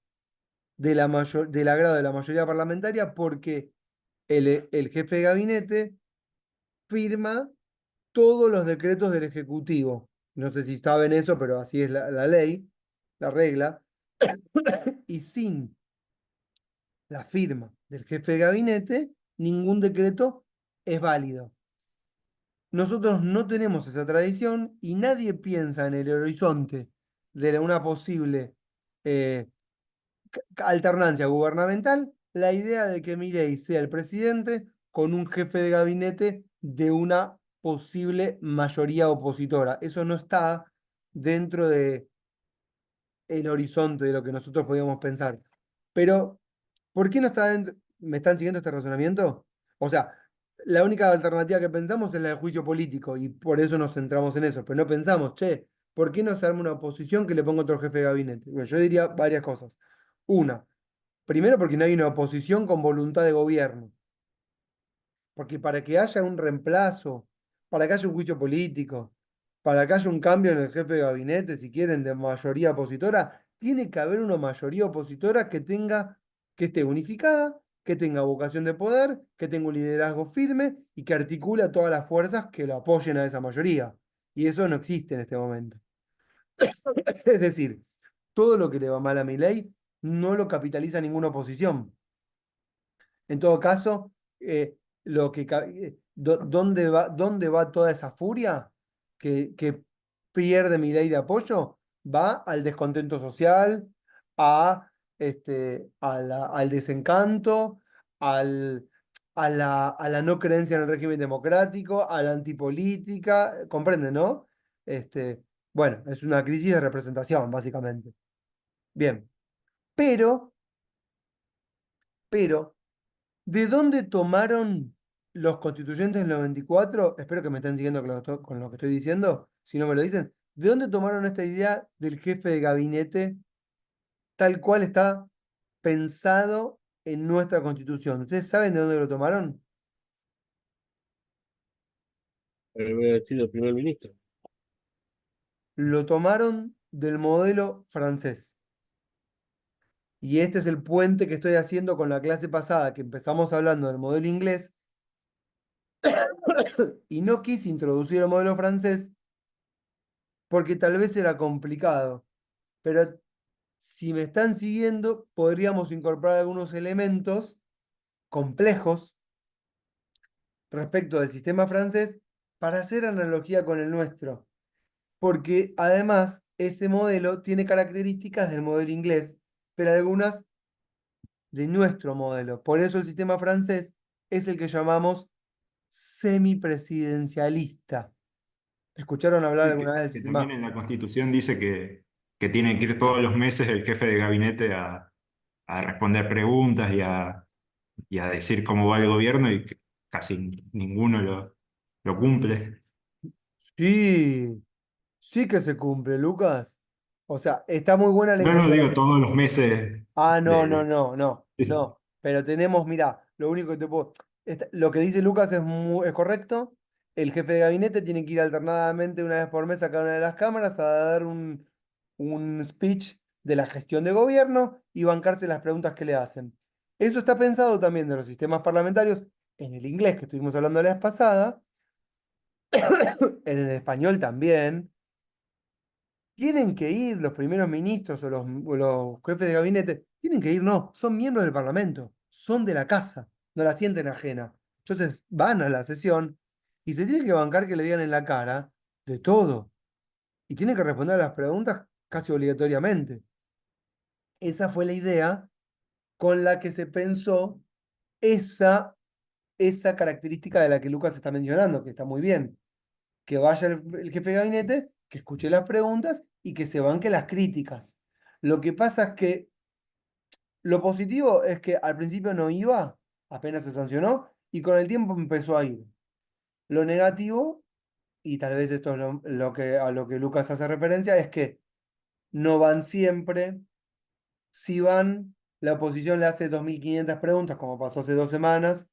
del agrado de la mayoría parlamentaria porque el jefe de gabinete firma todos los decretos del Ejecutivo. No sé si saben eso, pero así es la ley, la regla. Y sin la firma del jefe de gabinete, ningún decreto es válido. Nosotros no tenemos esa tradición y nadie piensa en el horizonte de una posible eh, alternancia gubernamental, la idea de que Milei sea el presidente con un jefe de gabinete de una posible mayoría opositora. Eso no está dentro de el horizonte de lo que nosotros podíamos pensar. Pero, ¿por qué no está dentro? ¿Me están siguiendo este razonamiento? O sea, la única alternativa que pensamos es la de juicio político y por eso nos centramos en eso, pero no pensamos, che, ¿por qué no se arma una oposición que le ponga otro jefe de gabinete? Bueno, yo diría varias cosas. Una, primero porque no hay una oposición con voluntad de gobierno, porque para que haya un reemplazo, para que haya un juicio político, para que haya un cambio en el jefe de gabinete, si quieren, de mayoría opositora, tiene que haber una mayoría opositora que esté unificada, que tenga vocación de poder, que tenga un liderazgo firme y que articule a todas las fuerzas que lo apoyen a esa mayoría. Y eso no existe en este momento. Es decir, todo lo que le va mal a Milei no lo capitaliza ninguna oposición. En todo caso, ¿dónde va toda esa furia que pierde mi ley de apoyo? Va al descontento social, al desencanto, al, a la no creencia en el régimen democrático, a la antipolítica, ¿comprenden, no? Este, bueno, es una crisis de representación, básicamente. Bien, pero, pero ¿de dónde tomaron los constituyentes del 94? Espero que me estén siguiendo con lo que estoy diciendo, si no me lo dicen. ¿De dónde tomaron esta idea del jefe de gabinete tal cual está pensado en nuestra constitución? ¿Ustedes saben de dónde lo tomaron? Haber sido primer ministro. Lo tomaron del modelo francés. Y este es el puente que estoy haciendo con la clase pasada, que empezamos hablando del modelo inglés, y no quise introducir el modelo francés porque tal vez era complicado. Pero si me están siguiendo, podríamos incorporar algunos elementos complejos respecto del sistema francés para hacer analogía con el nuestro, porque además ese modelo tiene características del modelo inglés, pero algunas de nuestro modelo. Por eso el sistema francés es el que llamamos semipresidencialista. ¿Escucharon hablar Sí, alguna vez del que también sistema? en la Constitución dice que tiene que ir todos los meses el jefe de gabinete a responder preguntas y a decir cómo va el gobierno y que casi ninguno lo cumple. Sí, sí que se cumple, Lucas. O sea, está muy buena la No, digo incorporación. todos los meses Ah, no, no, de... no, no, no. Pero tenemos, mira, lo único que te puedo. Lo que dice Lucas es correcto. El jefe de gabinete tiene que ir alternadamente una vez por mes a cada una de las cámaras a dar un speech de la gestión de gobierno y bancarse las preguntas que le hacen. Eso está pensado también de los sistemas parlamentarios en el inglés que estuvimos hablando la vez pasada, en el español también. Tienen que ir los primeros ministros o los jefes de gabinete. Tienen que ir, no, son miembros del Parlamento, son de la casa, no la sienten ajena. Entonces van a la sesión y se tienen que bancar que le digan en la cara de todo. Y tienen que responder a las preguntas casi obligatoriamente. Esa fue la idea con la que se pensó esa, esa característica de la que Lucas está mencionando, que está muy bien. Que vaya el jefe de gabinete, que escuche las preguntas y que se banque las críticas. Lo que pasa es que lo positivo es que al principio no iba, apenas se sancionó, y con el tiempo empezó a ir. Lo negativo, y tal vez esto es a lo que Lucas hace referencia, es que no van siempre. Si van, la oposición le hace 2.500 preguntas, como pasó hace 2 semanas,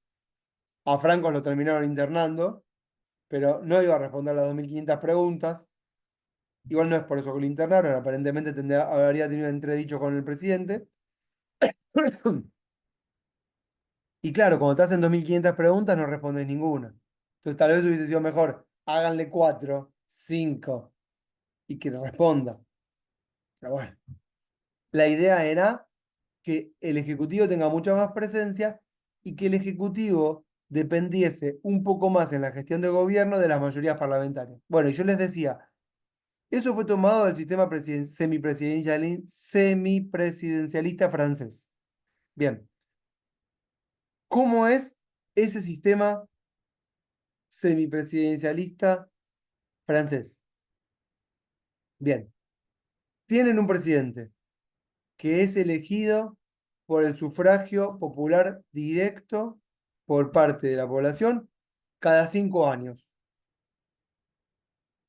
A Franco lo terminaron internando, pero no iba a responder las 2.500 preguntas. Igual no es por eso que lo internaron, aparentemente habría tenido entredicho con el presidente. Y claro, cuando te hacen 2.500 preguntas no respondes ninguna. Entonces tal vez hubiese sido mejor, háganle 4, 5 y que responda. Pero bueno, la idea era que el Ejecutivo tenga mucha más presencia y que el Ejecutivo dependiese un poco más en la gestión de gobierno de las mayorías parlamentarias. Bueno, y yo les decía, eso fue tomado del sistema semipresidencialista francés. Bien, ¿cómo es ese sistema semipresidencialista francés? Bien, tienen un presidente que es elegido por el sufragio popular directo por parte de la población cada 5 años.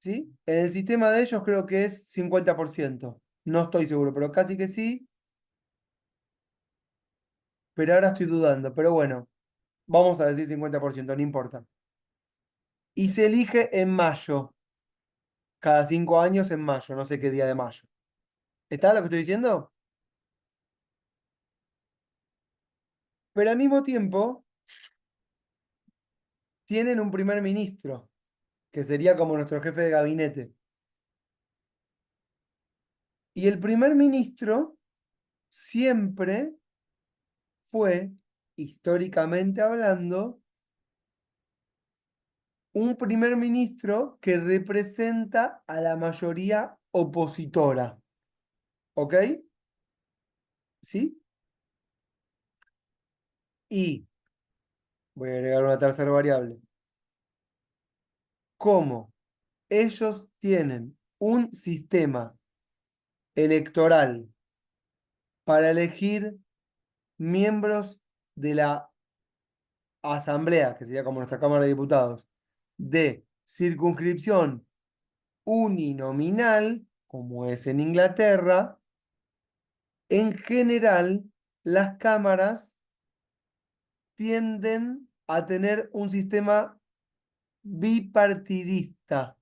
¿Sí? En el sistema de ellos creo que es 50%. No estoy seguro, pero casi que sí. Pero ahora estoy dudando. Pero bueno, vamos a decir 50%, no importa. Y se elige en mayo. Cada 5 años en mayo, no sé qué día de mayo. ¿Está lo que estoy diciendo? Pero al mismo tiempo, tienen un primer ministro, que sería como nuestro jefe de gabinete. Y el primer ministro siempre fue, históricamente hablando, un primer ministro que representa a la mayoría opositora. ¿Ok? ¿Sí? Y voy a agregar una tercera variable. Como ellos tienen un sistema electoral para elegir miembros de la asamblea, que sería como nuestra Cámara de Diputados, de circunscripción uninominal, como es en Inglaterra, en general las cámaras tienden a tener un sistema bipartidista.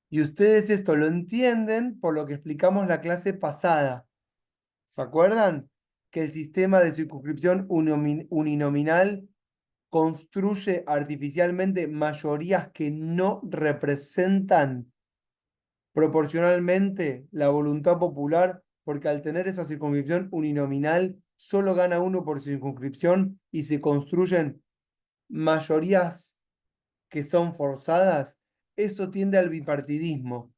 Y ustedes esto lo entienden por lo que explicamos la clase pasada. ¿Se acuerdan? Que el sistema de circunscripción uninominal construye artificialmente mayorías que no representan proporcionalmente la voluntad popular, porque al tener esa circunscripción uninominal, solo gana uno por circunscripción y se construyen mayorías que son forzadas. Eso tiende al bipartidismo.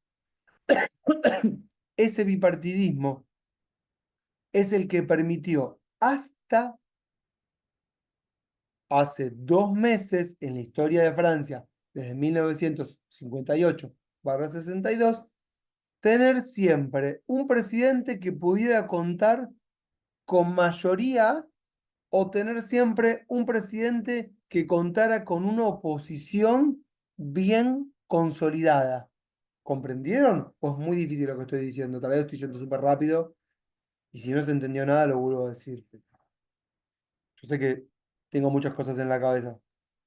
Ese bipartidismo es el que permitió hasta hace 2 meses en la historia de Francia, desde 1958/62, tener siempre un presidente que pudiera contar con mayoría o tener siempre un presidente que contara con una oposición bien consolidada. ¿Comprendieron? ¿O es muy difícil lo que estoy diciendo? Tal vez estoy yendo súper rápido y si no se entendió nada lo vuelvo a decir. Yo sé que tengo muchas cosas en la cabeza,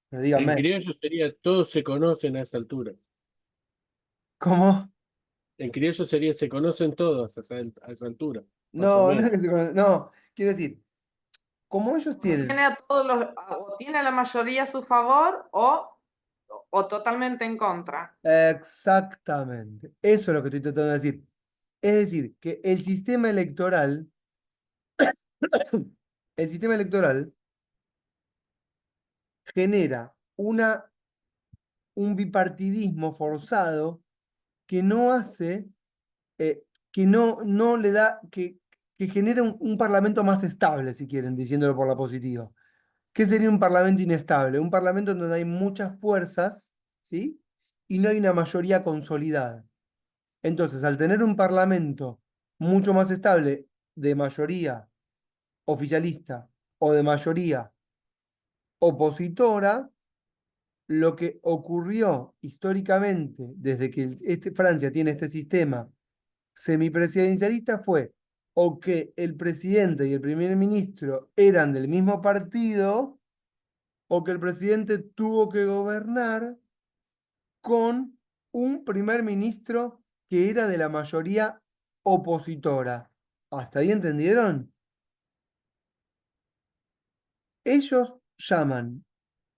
pero En díganme, criollo sería todos se conocen a esa altura. ¿cómo? En criollo sería se conocen todos a esa altura, más o No, no es menos. que se conocen, no, quiero decir, como ellos Tiene tienen, a todos o tiene a la mayoría a su favor o totalmente en contra. exactamente, eso es lo que estoy tratando de decir. Es decir, que el sistema electoral genera un bipartidismo forzado que no hace, que no le da, que genera un parlamento más estable, si quieren, diciéndolo por la positiva. ¿Qué sería un parlamento inestable? Un parlamento donde hay muchas fuerzas, ¿sí? Y no hay una mayoría consolidada. Entonces, al tener un parlamento mucho más estable de mayoría oficialista o de mayoría opositora, lo que ocurrió históricamente desde que Francia tiene este sistema semipresidencialista fue o que el presidente y el primer ministro eran del mismo partido o que el presidente tuvo que gobernar con un primer ministro que era de la mayoría opositora. ¿Hasta ahí entendieron? Ellos llaman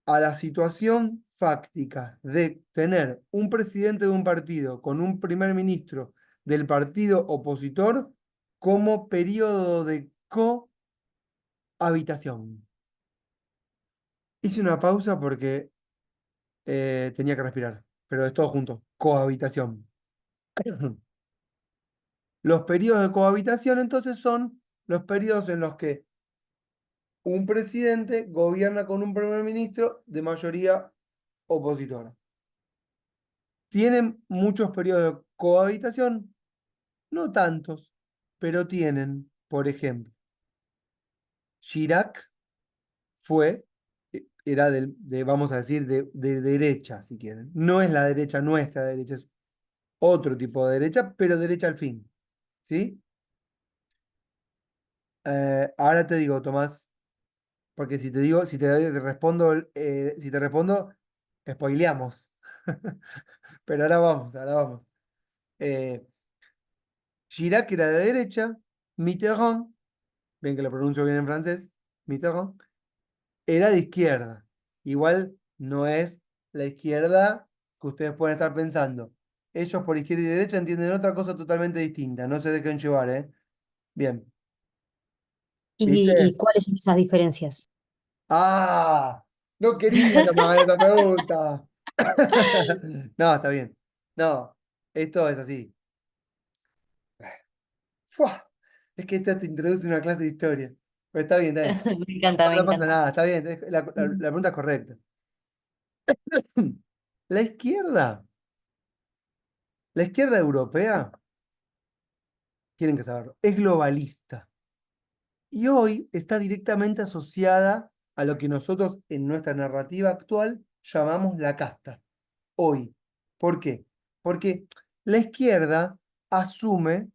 a la situación fáctica de tener un presidente de un partido con un primer ministro del partido opositor como periodo de cohabitación. Hice una pausa porque tenía que respirar, pero es todo junto, cohabitación. Los periodos de cohabitación entonces son los periodos en los que un presidente gobierna con un primer ministro de mayoría opositora. ¿Tienen muchos periodos de cohabitación? No tantos, pero tienen, por ejemplo, Chirac fue, era vamos a decir, de derecha, si quieren. No es la derecha, nuestra derecha, es otro tipo de derecha, pero derecha al fin. ¿Sí? Ahora te digo, Tomás, porque si te digo, te respondo, si te respondo, spoileamos. Pero ahora vamos, ahora vamos. Eh, Chirac era de derecha, Mitterrand, ven que lo pronuncio bien en francés, Mitterrand, era de izquierda. Igual no es la izquierda que ustedes pueden estar pensando. Ellos por izquierda y derecha entienden otra cosa totalmente distinta. No se dejen llevar, ¿eh? Bien. ¿Y ¿Viste? cuáles son esas diferencias? ¡Ah! No quería que me hagan esa pregunta. No, está bien. No, esto es así. ¡Fua! Es que esto te introduce en una clase de historia. Pero está bien, está bien. Me encanta, No, me no pasa encanta. nada, está bien. La pregunta es correcta. La izquierda, la izquierda europea, tienen que saberlo, es globalista. Y hoy está directamente asociada a lo que nosotros en nuestra narrativa actual llamamos la casta. Hoy. ¿Por qué? Porque la izquierda asume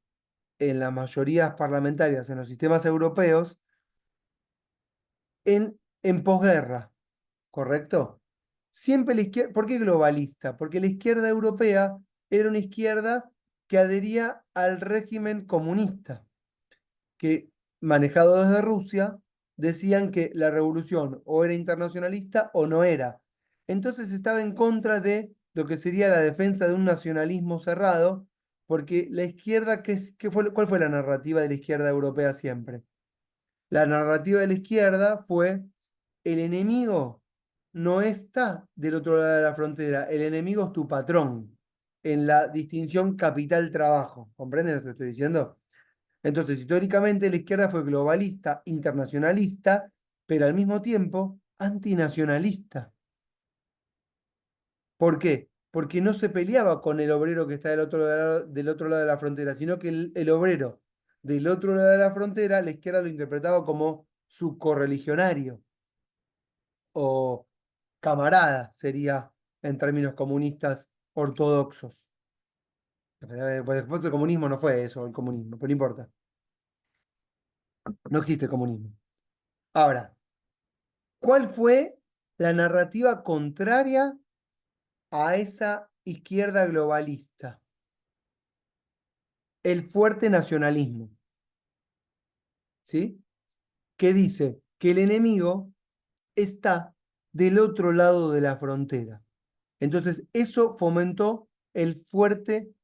en las mayorías parlamentarias en los sistemas europeos en posguerra, ¿correcto? Siempre la izquierda, ¿por qué globalista? Porque la izquierda europea era una izquierda que adhería al régimen comunista, que manejado desde Rusia, decían que la revolución o era internacionalista o no era. Entonces estaba en contra de lo que sería la defensa de un nacionalismo cerrado, porque la izquierda, ¿cuál fue la narrativa de la izquierda europea siempre? La narrativa de la izquierda fue, el enemigo no está del otro lado de la frontera, el enemigo es tu patrón, en la distinción capital-trabajo. ¿Comprenden lo que estoy diciendo? Entonces, históricamente la izquierda fue globalista, internacionalista, pero al mismo tiempo antinacionalista. ¿Por qué? Porque no se peleaba con el obrero que está del otro lado de la frontera, sino que el obrero del otro lado de la frontera, la izquierda lo interpretaba como su correligionario o camarada, sería en términos comunistas ortodoxos. Después el comunismo no fue eso, el comunismo, pero no importa. No existe el comunismo. Ahora, ¿cuál fue la narrativa contraria a esa izquierda globalista? El fuerte nacionalismo, ¿sí? Que dice que el enemigo está del otro lado de la frontera. Entonces, eso fomentó el fuerte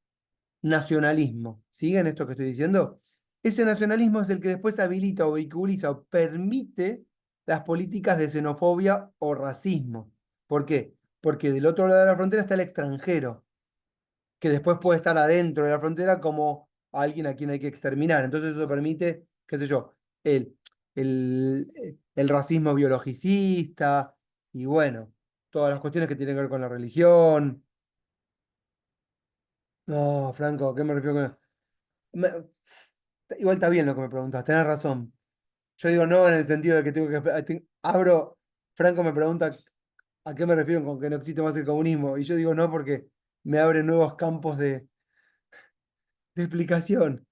nacionalismo. ¿Siguen esto que estoy diciendo? Ese nacionalismo es el que después habilita o vehiculiza o permite las políticas de xenofobia o racismo. ¿Por qué? Porque del otro lado de la frontera está el extranjero, que después puede estar adentro de la frontera como alguien a quien hay que exterminar. Entonces eso permite, qué sé yo, el racismo biologicista y bueno, todas las cuestiones que tienen que ver con la religión. No, Franco, ¿a qué me refiero con...? Me- Igual está bien lo que me preguntas, tenés razón. Yo digo no en el sentido de que tengo que... Abro, Franco me pregunta a qué me refiero con que no existe más el comunismo. Y yo digo no porque me abre nuevos campos de explicación.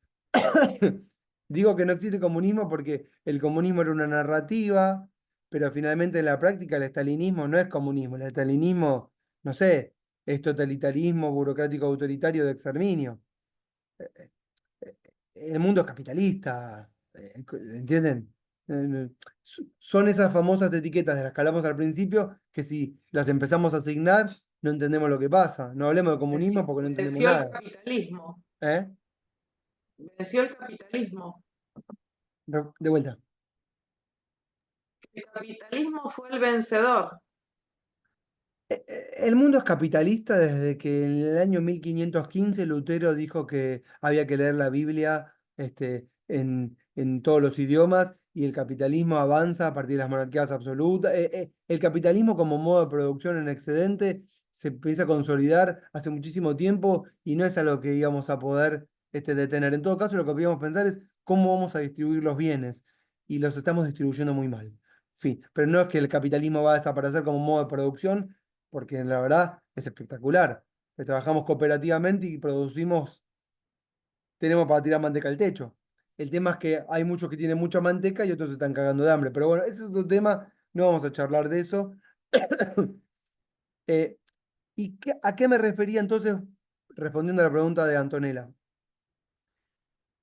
Digo que no existe comunismo porque el comunismo era una narrativa pero finalmente en la práctica el estalinismo no es comunismo, el estalinismo, no sé, es totalitarismo burocrático autoritario de exterminio. El mundo es capitalista, ¿entienden? Son esas famosas etiquetas de las que hablamos al principio, que si las empezamos a asignar, no entendemos lo que pasa. No hablemos de comunismo porque no entendemos Venció el nada. capitalismo. ¿Eh? Venció el capitalismo. De vuelta. El capitalismo fue el vencedor. El mundo es capitalista desde que en el año 1515 Lutero dijo que había que leer la Biblia en todos los idiomas y el capitalismo avanza a partir de las monarquías absolutas. El capitalismo como modo de producción en excedente se empieza a consolidar hace muchísimo tiempo y no es algo que íbamos a poder detener. En todo caso, lo que podríamos pensar es cómo vamos a distribuir los bienes y los estamos distribuyendo muy mal. Fin. Pero no es que el capitalismo va a desaparecer como modo de producción porque la verdad es espectacular. Que trabajamos cooperativamente y producimos, tenemos para tirar manteca al techo. El tema es que hay muchos que tienen mucha manteca y otros se están cagando de hambre. Pero bueno, ese es otro tema, no vamos a charlar de eso. Eh, ¿A qué me refería entonces, respondiendo a la pregunta de Antonella?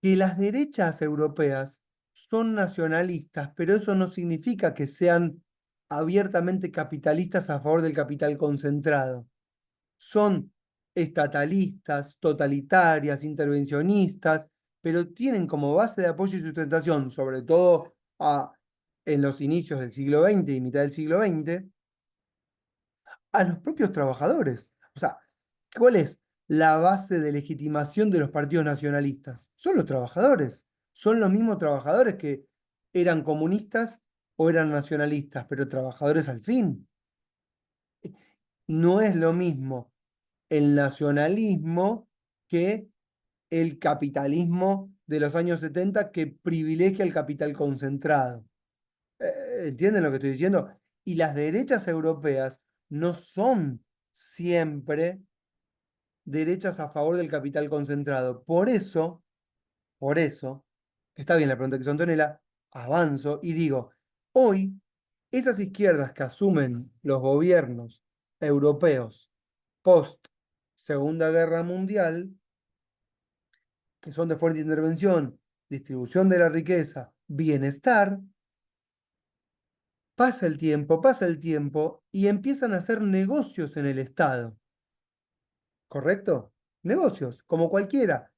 Que las derechas europeas son nacionalistas, pero eso no significa que sean abiertamente capitalistas a favor del capital concentrado. Son estatalistas, totalitarias, intervencionistas, pero tienen como base de apoyo y sustentación, sobre todo en los inicios del siglo XX y mitad del siglo XX, a los propios trabajadores. O sea, ¿cuál es la base de legitimación de los partidos nacionalistas? Son los trabajadores. Son los mismos trabajadores que eran comunistas o eran nacionalistas, pero trabajadores al fin. No es lo mismo el nacionalismo que el capitalismo de los años 70 que privilegia el capital concentrado. ¿Entienden lo que estoy diciendo? Y las derechas europeas no son siempre derechas a favor del capital concentrado. Por eso, está bien la pregunta que hizo Antonella, avanzo y digo, hoy esas izquierdas que asumen los gobiernos europeos post Segunda Guerra Mundial, que son de fuerte intervención, distribución de la riqueza, bienestar, pasa el tiempo y empiezan a hacer negocios en el Estado. ¿Correcto? Negocios, como cualquiera.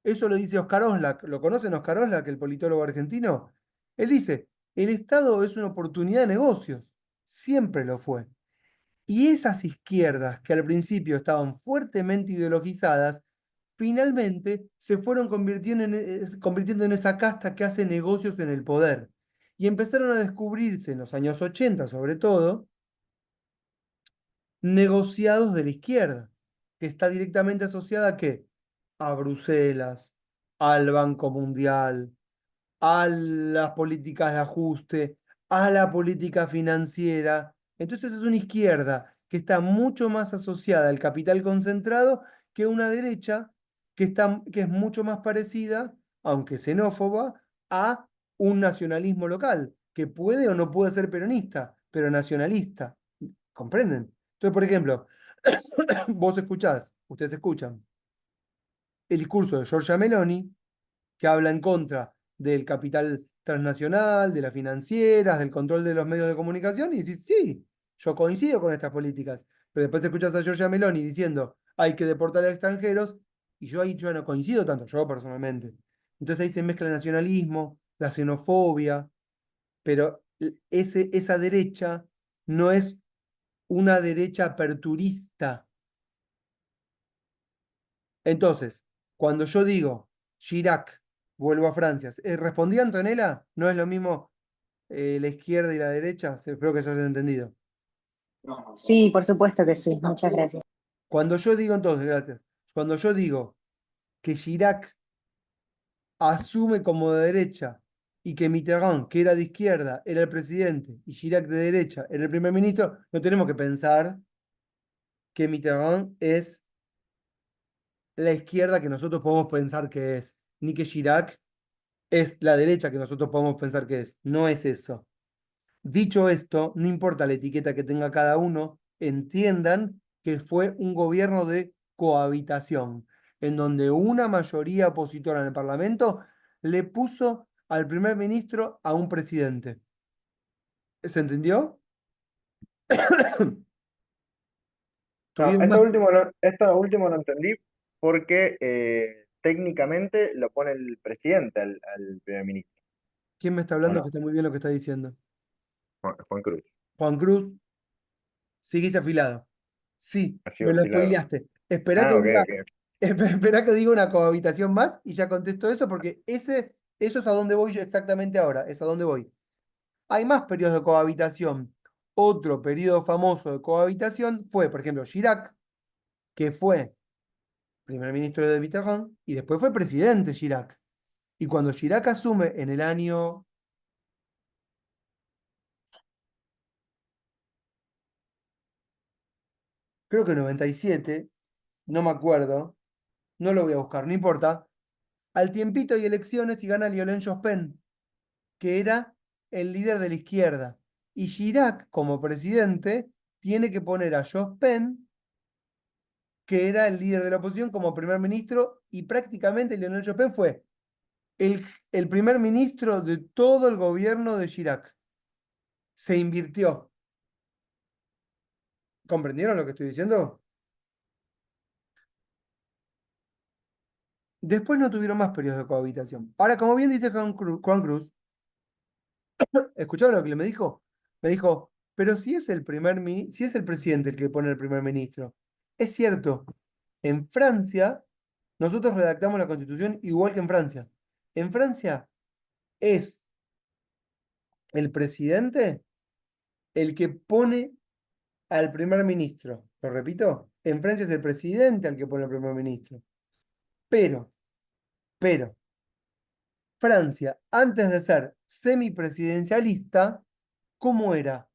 Eso lo dice Oscar Oslak. ¿Lo conocen Oscar Oslak, el politólogo argentino? Él dice, el Estado es una oportunidad de negocios. Siempre lo fue. Y esas izquierdas que al principio estaban fuertemente ideologizadas, finalmente se fueron convirtiendo en esa casta que hace negocios en el poder. Y empezaron a descubrirse en los años 80, sobre todo, negociados de la izquierda, que está directamente asociada ¿a qué? A Bruselas, al Banco Mundial, a las políticas de ajuste, a la política financiera. Entonces es una izquierda que está mucho más asociada al capital concentrado que una derecha que es mucho más parecida, aunque xenófoba, a un nacionalismo local, que puede o no puede ser peronista, pero nacionalista. ¿Comprenden? Entonces, por ejemplo, ustedes escuchan el discurso de Giorgia Meloni, que habla en contra del capital transnacional, de las financieras, del control de los medios de comunicación, y decís, sí, yo coincido con estas políticas. Pero después escuchas a Giorgia Meloni diciendo, hay que deportar a extranjeros, y yo ahí yo no coincido tanto, yo personalmente. Entonces ahí se mezcla el nacionalismo, la xenofobia, pero esa derecha no es una derecha aperturista. Entonces, cuando yo digo Chirac, vuelvo a Francia, ¿respondí Antonella? ¿No es lo mismo la izquierda y la derecha? Espero que se haya entendido. Sí, por supuesto que sí. Muchas gracias. Cuando yo digo entonces, gracias, cuando yo digo que Chirac asume como de derecha y que Mitterrand, que era de izquierda, era el presidente y Chirac de derecha era el primer ministro, no tenemos que pensar que Mitterrand es la izquierda que nosotros podemos pensar que es, ni que Chirac es la derecha que nosotros podemos pensar que es. No es eso. Dicho esto, no importa la etiqueta que tenga cada uno, entiendan que fue un gobierno de cohabitación, en donde una mayoría opositora en el Parlamento le puso al primer ministro a un presidente. ¿Se entendió? No, Tuvieron más. esto último no entendí porque técnicamente lo pone el presidente al primer ministro, ¿Quién me está ¿o hablando? Que no? está muy bien lo que está diciendo. Juan Cruz, Juan Cruz, seguís afilado. Sí, ha me sido lo afilado. spoileaste. Esperá Ah, que ok, diga, ok. esperá que diga una cohabitación más y ya contesto eso, porque eso es a donde voy yo exactamente ahora, es a donde voy. Hay más periodos de cohabitación. Otro periodo famoso de cohabitación fue, por ejemplo, Chirac, que fue primer ministro de Mitterrand y después fue presidente Chirac. Y cuando Chirac asume en el año, creo que 97, no me acuerdo, no lo voy a buscar, no importa. Al tiempito hay elecciones y gana Lionel Jospin, que era el líder de la izquierda. Y Chirac, como presidente, tiene que poner a Jospin, que era el líder de la oposición, como primer ministro, y prácticamente Lionel Jospin fue el, el primer ministro de todo el gobierno de Chirac. Se invirtió. ¿Comprendieron lo que estoy diciendo? Después no tuvieron más periodos de cohabitación. Ahora, como bien dice Juan Cruz, ¿escucharon lo que me dijo? Me dijo, pero si es si es el presidente el que pone el primer ministro. Es cierto, en Francia, nosotros redactamos la constitución igual que en Francia. En Francia es el presidente el que pone al primer ministro. Lo repito, en Francia es el presidente el que pone al primer ministro. Pero, pero, Francia, antes de ser semipresidencialista, ¿cómo era?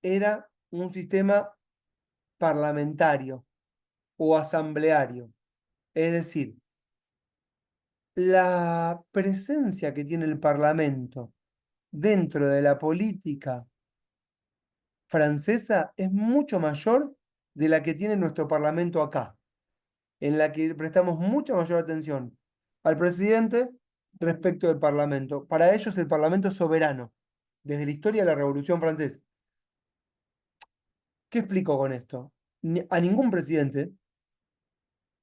Era un sistema parlamentario o asambleario. Es decir, la presencia que tiene el Parlamento dentro de la política francesa es mucho mayor de la que tiene nuestro Parlamento acá, en la que prestamos mucha mayor atención al presidente respecto del Parlamento. Para ellos el Parlamento es soberano, desde la historia de la Revolución Francesa. ¿Qué explico con esto? A ningún presidente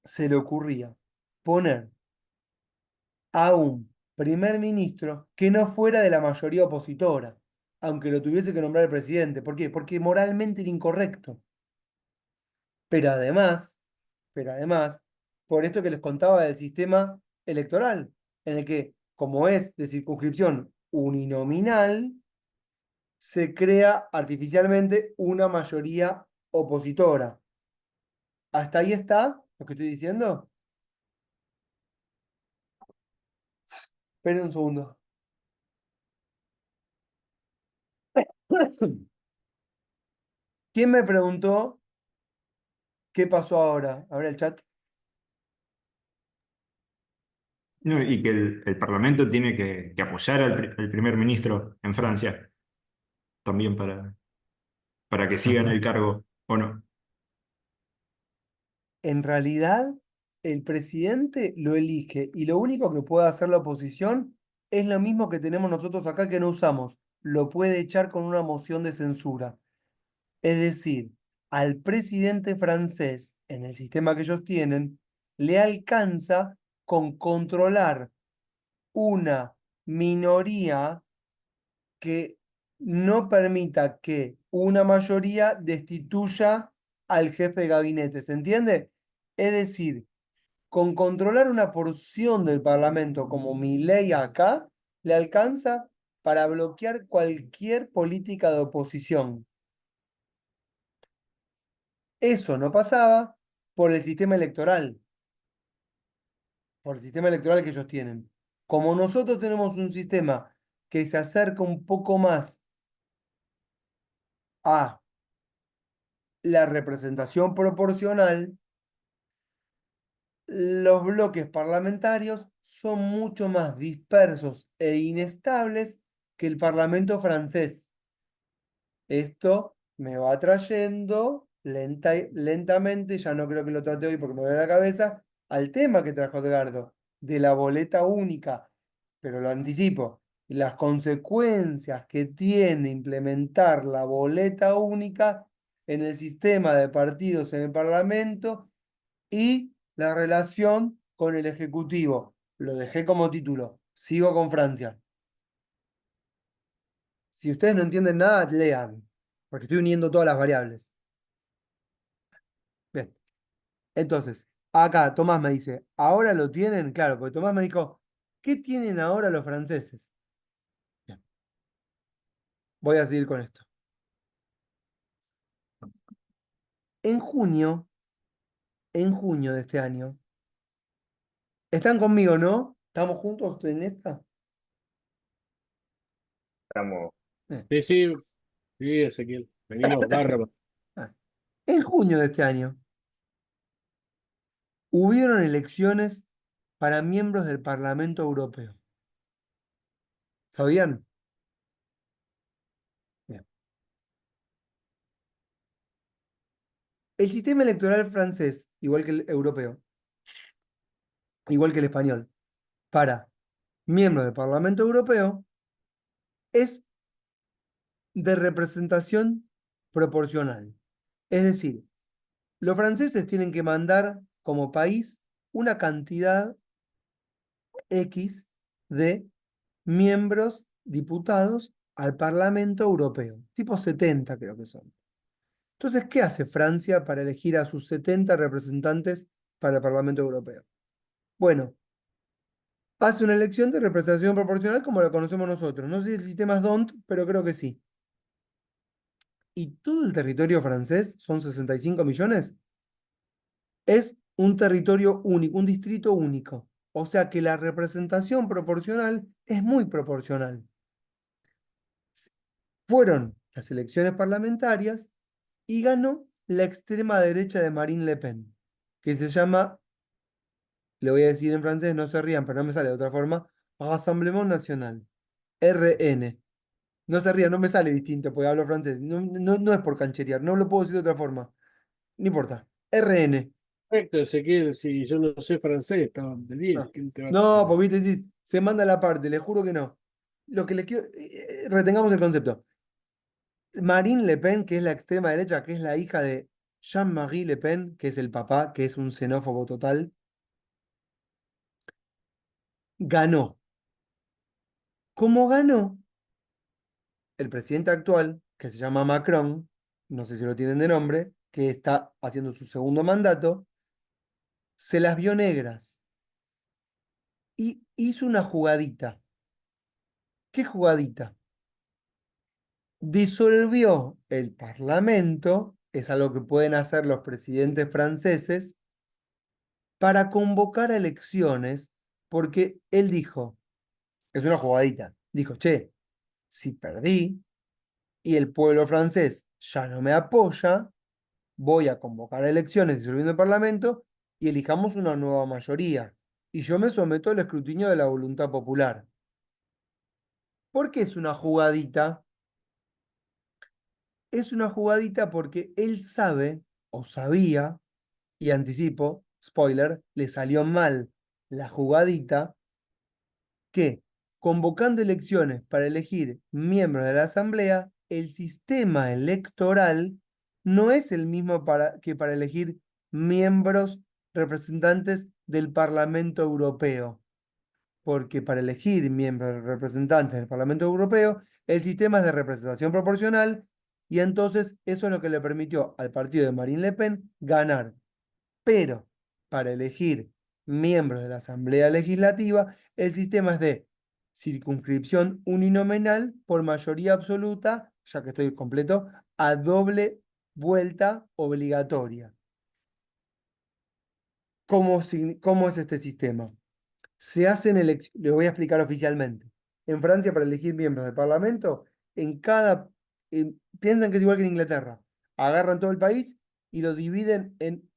se le ocurría poner a un primer ministro que no fuera de la mayoría opositora, aunque lo tuviese que nombrar el presidente. ¿Por qué? Porque moralmente era incorrecto. Pero además, pero además, por esto que les contaba del sistema electoral, en el que, como es de circunscripción uninominal, se crea artificialmente una mayoría opositora. ¿Hasta ahí está lo que estoy diciendo? Esperen un segundo. ¿Quién me preguntó qué pasó ahora? A ver el chat. No, y que el Parlamento tiene que apoyar al primer ministro en Francia también para que siga en el cargo, ¿o no? En realidad, el presidente lo elige y lo único que puede hacer la oposición es lo mismo que tenemos nosotros acá que no usamos. Lo puede echar con una moción de censura. Es decir, al presidente francés, en el sistema que ellos tienen, le alcanza con controlar una minoría que no permita que una mayoría destituya al jefe de gabinete. ¿Se entiende? Es decir, con controlar una porción del Parlamento como mi ley acá, le alcanza para bloquear cualquier política de oposición. Eso no pasaba por el sistema electoral, por el sistema electoral que ellos tienen. Como nosotros tenemos un sistema que se acerca un poco más a la representación proporcional, los bloques parlamentarios son mucho más dispersos e inestables que el Parlamento francés. Esto me va trayendo lentamente, ya no creo que lo trate hoy porque me duele la cabeza, al tema que trajo Edgardo, de la boleta única, pero lo anticipo, las consecuencias que tiene implementar la boleta única en el sistema de partidos en el Parlamento y la relación con el Ejecutivo. Lo dejé como título, sigo con Francia. Si ustedes no entienden nada, lean, porque estoy uniendo todas las variables. Bien, entonces, acá Tomás me dice, ¿ahora lo tienen? Claro, porque Tomás me dijo, ¿qué tienen ahora los franceses? Bien, voy a seguir con esto. En junio de este año, ¿están conmigo, no? ¿Estamos juntos en esta? Estamos, Bien. Sí, sí, sí, Ezequiel. Venimos bárbaro. Ah, en junio de este año, hubieron elecciones para miembros del Parlamento Europeo. ¿Sabían? Bien. El sistema electoral francés, igual que el europeo, igual que el español, para miembros del Parlamento Europeo, es de representación proporcional. Es decir, los franceses tienen que mandar como país una cantidad X de miembros diputados al Parlamento Europeo, tipo 70 creo que son. Entonces, ¿qué hace Francia para elegir a sus 70 representantes para el Parlamento Europeo? Bueno, hace una elección de representación proporcional como la conocemos nosotros. No sé si el sistema es DONT, pero creo que sí. Y todo el territorio francés, son 65 millones, es un territorio único, un distrito único. O sea que la representación proporcional es muy proporcional. Fueron las elecciones parlamentarias y ganó la extrema derecha de Marine Le Pen, que se llama, le voy a decir en francés, no se rían, pero no me sale de otra forma, Rassemblement National, RN. No se rían, no me sale distinto porque hablo francés. No, no es por cancherear, no lo puedo decir de otra forma. No importa. RN. Perfecto, Ezequiel, si yo no sé francés, estaba de 10. No, ¿Quién te va a no, creer? porque viste, decís, se manda la parte, les juro que no. Lo que les quiero. Retengamos el concepto. Marine Le Pen, que es la extrema derecha, que es la hija de Jean-Marie Le Pen, que es el papá, que es un xenófobo total, ganó. ¿Cómo ganó? El presidente actual, que se llama Macron, no sé si lo tienen de nombre, que está haciendo su segundo mandato, se las vio negras y hizo una jugadita. ¿Qué jugadita? Disolvió el Parlamento, es algo que pueden hacer los presidentes franceses, para convocar a elecciones, porque él dijo, es una jugadita, dijo, che, si perdí y el pueblo francés ya no me apoya, voy a convocar a elecciones disolviendo el Parlamento y elijamos una nueva mayoría. Y yo me someto al escrutinio de la voluntad popular. ¿Por qué es una jugadita? Es una jugadita porque él sabe o sabía, y anticipo, spoiler, le salió mal la jugadita, que convocando elecciones para elegir miembros de la Asamblea, el sistema electoral no es el mismo que para elegir miembros representantes del Parlamento Europeo, porque para elegir miembros representantes del Parlamento Europeo, el sistema es de representación proporcional y entonces eso es lo que le permitió al partido de Marine Le Pen ganar. Pero para elegir miembros de la Asamblea Legislativa, el sistema es de circunscripción uninominal por mayoría absoluta, ya que estoy completo, a doble vuelta obligatoria. ¿Cómo es este sistema? Se hacen elecciones, les voy a explicar oficialmente. En Francia, para elegir miembros del Parlamento, piensan que es igual que en Inglaterra. Agarran todo el país y lo dividen en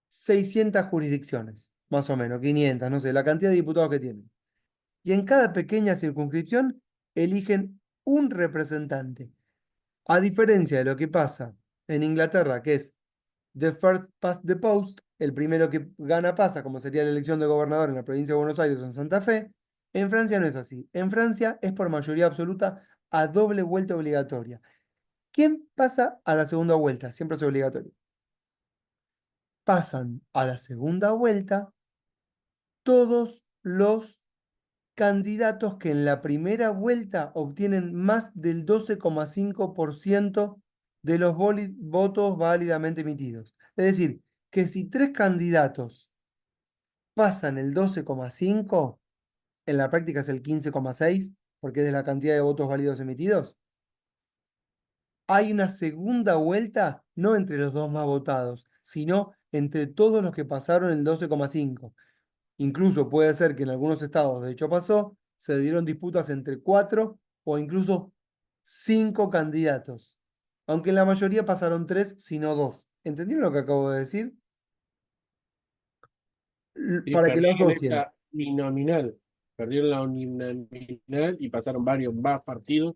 600 jurisdicciones, más o menos, 500, no sé, la cantidad de diputados que tienen. Y en cada pequeña circunscripción eligen un representante. A diferencia de lo que pasa en Inglaterra, que es the first past the post, el primero que gana pasa, como sería la elección de gobernador en la provincia de Buenos Aires o en Santa Fe, en Francia no es así. En Francia es por mayoría absoluta a doble vuelta obligatoria. ¿Quién pasa a la segunda vuelta? Siempre es obligatorio. Pasan a la segunda vuelta todos los candidatos que en la primera vuelta obtienen más del 12,5% de los votos válidamente emitidos. Es decir, que si 3 candidatos pasan el 12,5, en la práctica es el 15,6, porque es de la cantidad de votos válidos emitidos, hay una segunda vuelta no entre los dos más votados, sino entre todos los que pasaron el 12,5. Incluso puede ser que en algunos estados, de hecho pasó, se dieron disputas entre 4 o incluso 5 candidatos. Aunque en la mayoría pasaron 3, sino 2. ¿Entendieron lo que acabo de decir? Y Para que lo perdieron asocien. esta uninominal. Perdieron la uninominal y pasaron varios más partidos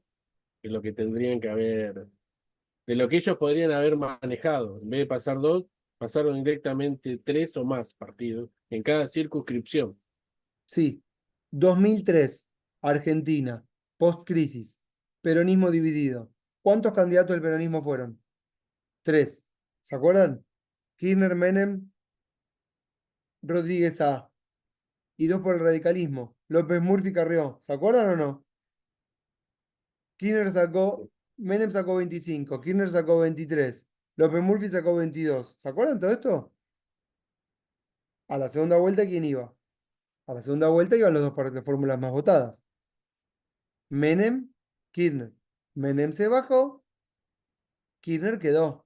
de lo que tendrían que haber, de lo que ellos podrían haber manejado. En vez de pasar 2, pasaron directamente 3 o más partidos en cada circunscripción. Sí. 2003, Argentina, post-crisis, peronismo dividido. ¿Cuántos candidatos del peronismo fueron? 3. ¿Se acuerdan? Kirchner, Menem, Rodríguez A. Y 2 por el radicalismo. López Murphy, Carrió. ¿Se acuerdan o no? Kirchner sacó, Menem sacó 25, Kirchner sacó 23, López Murphy sacó 22. ¿Se acuerdan todo esto? A la segunda vuelta, ¿quién iba? A la segunda vuelta iban los dos por las fórmulas más votadas. Menem, Kirchner. Menem se bajó, Kirchner quedó.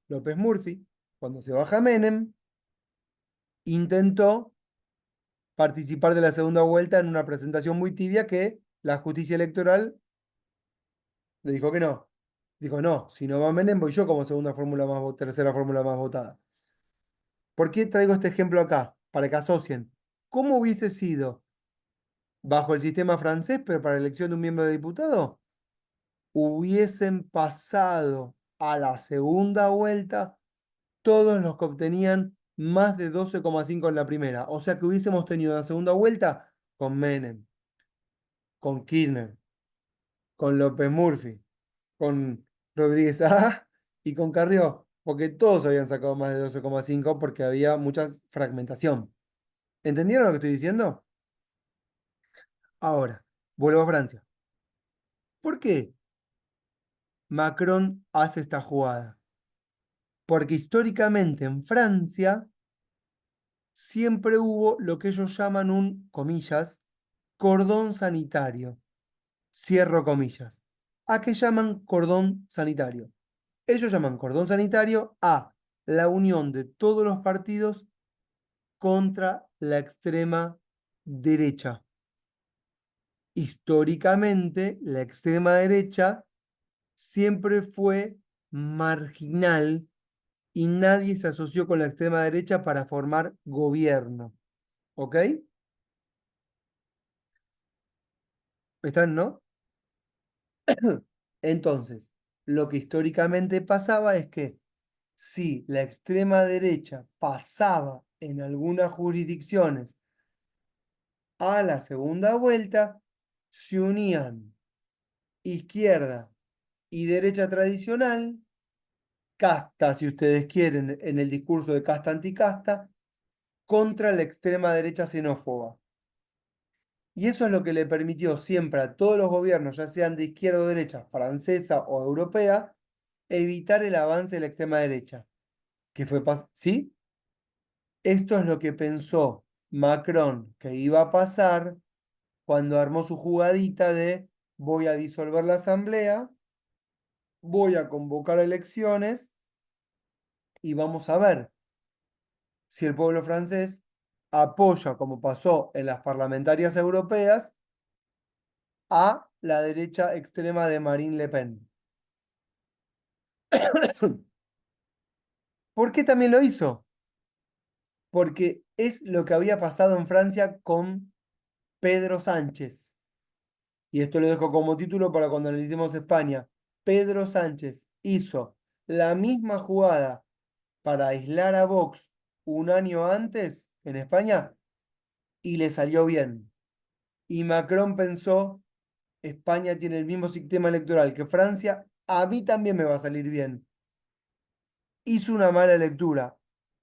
López Murphy, cuando se baja Menem, intentó participar de la segunda vuelta en una presentación muy tibia que la justicia electoral le dijo que no. Dijo, no, si no va Menem, voy yo como tercera fórmula más votada. ¿Por qué traigo este ejemplo acá? Para que asocien. ¿Cómo hubiese sido bajo el sistema francés, pero para la elección de un miembro de diputado? Hubiesen pasado a la segunda vuelta todos los que obtenían más de 12,5 en la primera. O sea que hubiésemos tenido la segunda vuelta con Menem, con Kirchner, con López Murphy, con Rodríguez A y con Carrió, porque todos habían sacado más de 12,5 porque había mucha fragmentación. ¿Entendieron lo que estoy diciendo? Ahora, vuelvo a Francia. ¿Por qué Macron hace esta jugada? Porque históricamente en Francia siempre hubo lo que ellos llaman un, comillas, cordón sanitario. Cierro comillas. ¿A qué llaman cordón sanitario? Ellos llaman cordón sanitario a la unión de todos los partidos contra la extrema derecha. Históricamente, la extrema derecha siempre fue marginal y nadie se asoció con la extrema derecha para formar gobierno. ¿Ok? ¿Están, no? Entonces, lo que históricamente pasaba es que si la extrema derecha pasaba en algunas jurisdicciones a la segunda vuelta, se unían izquierda y derecha tradicional, casta, si ustedes quieren, en el discurso de casta anticasta, contra la extrema derecha xenófoba. Y eso es lo que le permitió siempre a todos los gobiernos, ya sean de izquierda o derecha, francesa o europea, evitar el avance de la extrema derecha. ¿Qué fue ¿Sí? Esto es lo que pensó Macron que iba a pasar cuando armó su jugadita de voy a disolver la asamblea, voy a convocar elecciones y vamos a ver si el pueblo francés apoya, como pasó en las parlamentarias europeas, a la derecha extrema de Marine Le Pen. ¿Por qué también lo hizo? Porque es lo que había pasado en Francia con Pedro Sánchez. y esto lo dejo como título para cuando analicemos España, Pedro Sánchez hizo la misma jugada para aislar a Vox un año antes en España y le salió bien. Y Macron pensó, España tiene el mismo sistema electoral que Francia, a mí también me va a salir bien. Hizo una mala lectura